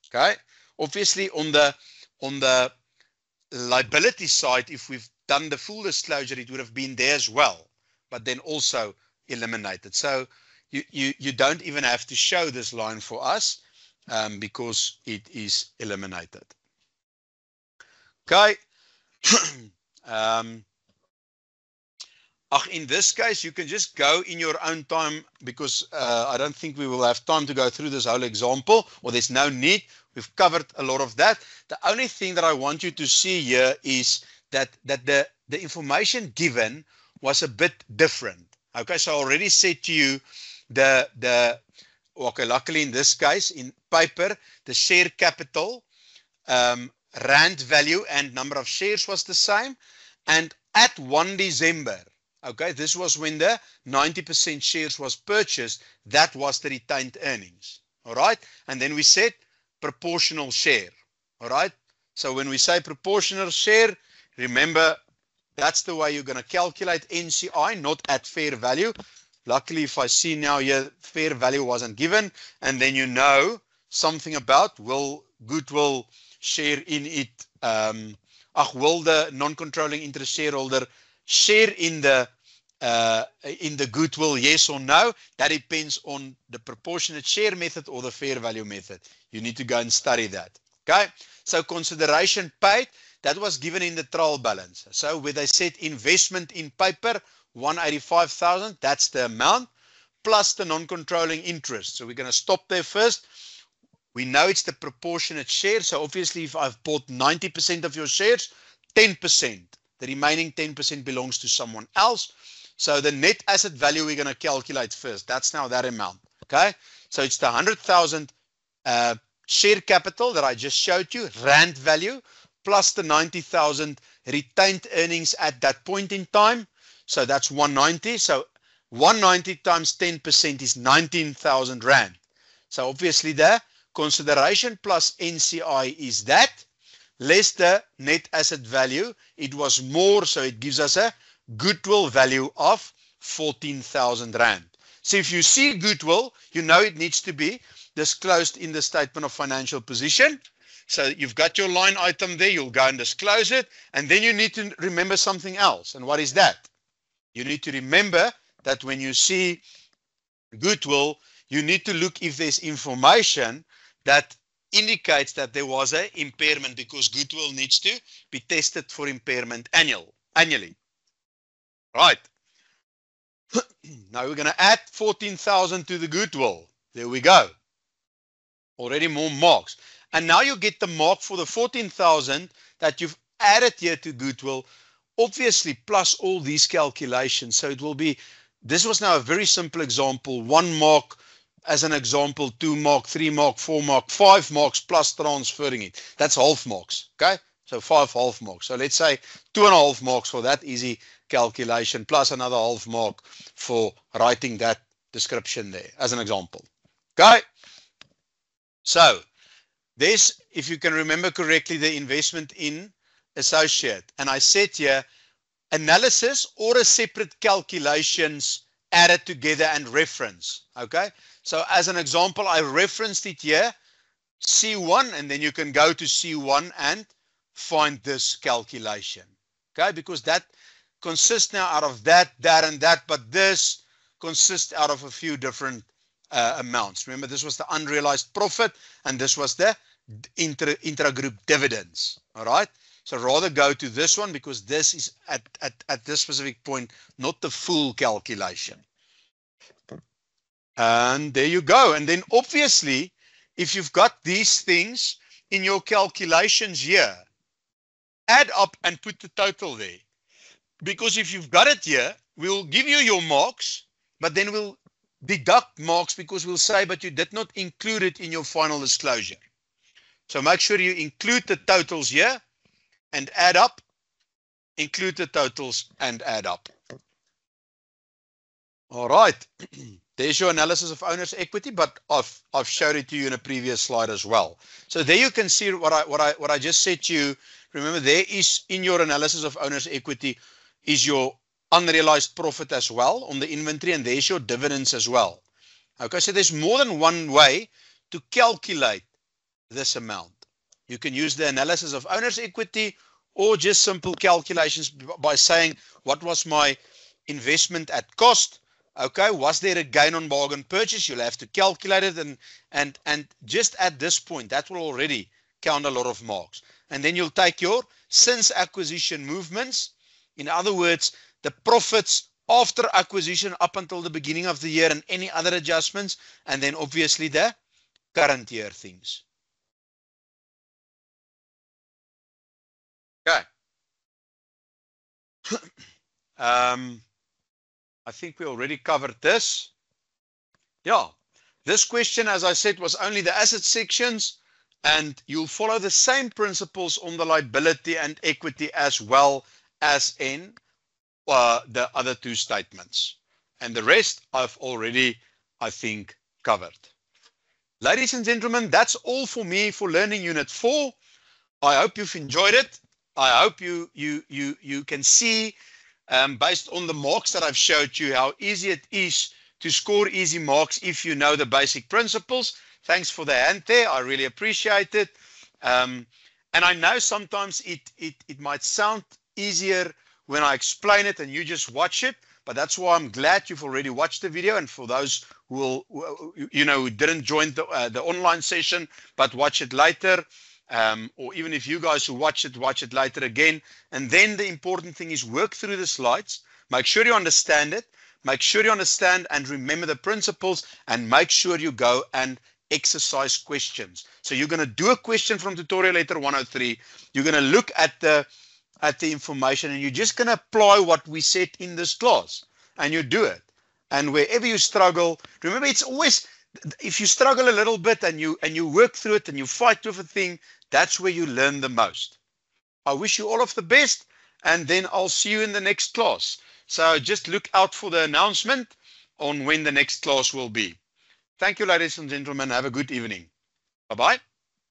Okay. Obviously, on the liability side, if we've done the full disclosure, it would have been there as well, but then also eliminated. So you don't even have to show this line for us because it is eliminated. Okay. In this case, you can just go in your own time because I don't think we will have time to go through this whole example, or there's no need. We've covered a lot of that. The only thing that I want you to see here is that the information given was a bit different. Okay, so I already said to you okay, luckily in this case, in paper, the share capital, rand value and number of shares was the same. And at 1 December, okay, this was when the 90% shares was purchased. That was the retained earnings. All right. And then we said proportional share. All right. So when we say proportional share, remember that's the way you're going to calculate NCI, not at fair value. Luckily, if I see now here, fair value wasn't given. And then you know something about goodwill share in it. Will the non-controlling interest shareholder share in the goodwill, yes or no? That depends on the proportionate share method or the fair value method. You need to go and study that. Okay, so consideration paid, that was given in the trial balance. So where they said investment in paper, 185,000, that's the amount, plus the non-controlling interest. So we're going to stop there first. We know it's the proportionate share. So obviously if I've bought 90% of your shares, 10%, the remaining 10% belongs to someone else. So the net asset value we're going to calculate first. That's now that amount. Okay. So it's the 100,000 share capital that I just showed you, rand value, plus the 90,000 retained earnings at that point in time. So that's 190. So 190 times 10% is 19,000 rand. So obviously the consideration plus NCI is that, less the net asset value. It was more, so it gives us a goodwill value of 14,000 rand. So if you see goodwill, you know it needs to be disclosed in the statement of financial position. So you've got your line item there, you'll go and disclose it. And then you need to remember something else. And what is that? You need to remember that when you see goodwill, you need to look if there's information that indicates that there was an impairment, because goodwill needs to be tested for impairment annually. Right. Now we're going to add 14,000 to the goodwill. There we go. Already more marks. And now you get the mark for the 14,000 that you've added here to goodwill, obviously plus all these calculations. So it will be, this was now a very simple example, 1 mark as an example, 2 mark, 3 mark, 4 mark, 5 marks plus transferring it. That's half marks, okay? So 5 half marks. So let's say 2.5 marks for that easy calculation, plus another half mark for writing that description there as an example, okay? So there's, if you can remember correctly, the investment in associate. And I said here, analysis or a separate calculations added together and reference. Okay. So as an example, I referenced it here, C1, and then you can go to C1 and find this calculation. Okay. Because that consists now out of that, and that, but this consists out of a few different amounts. Remember, this was the unrealized profit, and this was the intra-group dividends. All right. So rather go to this one, because this is at this specific point, not the full calculation. And there you go. And then obviously, if you've got these things in your calculations here, add up and put the total there. Because if you've got it here, we'll give you your marks, but then we'll deduct marks because we'll say, but you did not include it in your final disclosure. So make sure you include the totals here and add up, include the totals and add up. All right. There's your analysis of owner's equity, but I've showed it to you in a previous slide as well. So there you can see what I just said to you. Remember, there is in your analysis of owner's equity is your unrealized profit as well on the inventory, and there's your dividends as well. Okay, so there's more than one way to calculate this amount. You can use the analysis of owner's equity or just simple calculations by saying, what was my investment at cost? Okay, was there a gain on bargain purchase? You'll have to calculate it, and just at this point, that will already count a lot of marks. And then you'll take your since acquisition movements. In other words, the profits after acquisition up until the beginning of the year and any other adjustments, and then obviously the current year things. Okay. I think we already covered this. Yeah, this question, as I said, was only the asset sections, and you'll follow the same principles on the liability and equity as well as in the other two statements. And the rest I've already, I think, covered. Ladies and gentlemen, that's all for me for Learning Unit 4. I hope you've enjoyed it. I hope you can see, based on the marks that I've showed you, how easy it is to score easy marks if you know the basic principles. Thanks for the hand there. I really appreciate it. And I know sometimes it might sound easier when I explain it and you just watch it, but that's why I'm glad you've already watched the video. And for those who didn't join the online session but watch it later, or even if you guys who watch it later again. And then the important thing is work through the slides. Make sure you understand it. Make sure you understand and remember the principles, and make sure you go and exercise questions. So you're going to do a question from tutorial letter 103. You're going to look at the information, and you're just going to apply what we said in this class, and you do it. And wherever you struggle, remember, it's always, if you struggle a little bit and you work through it and you fight with a thing, that's where you learn the most. I wish you all of the best, and then I'll see you in the next class. So just look out for the announcement on when the next class will be. Thank you, ladies and gentlemen. Have a good evening. Bye-bye.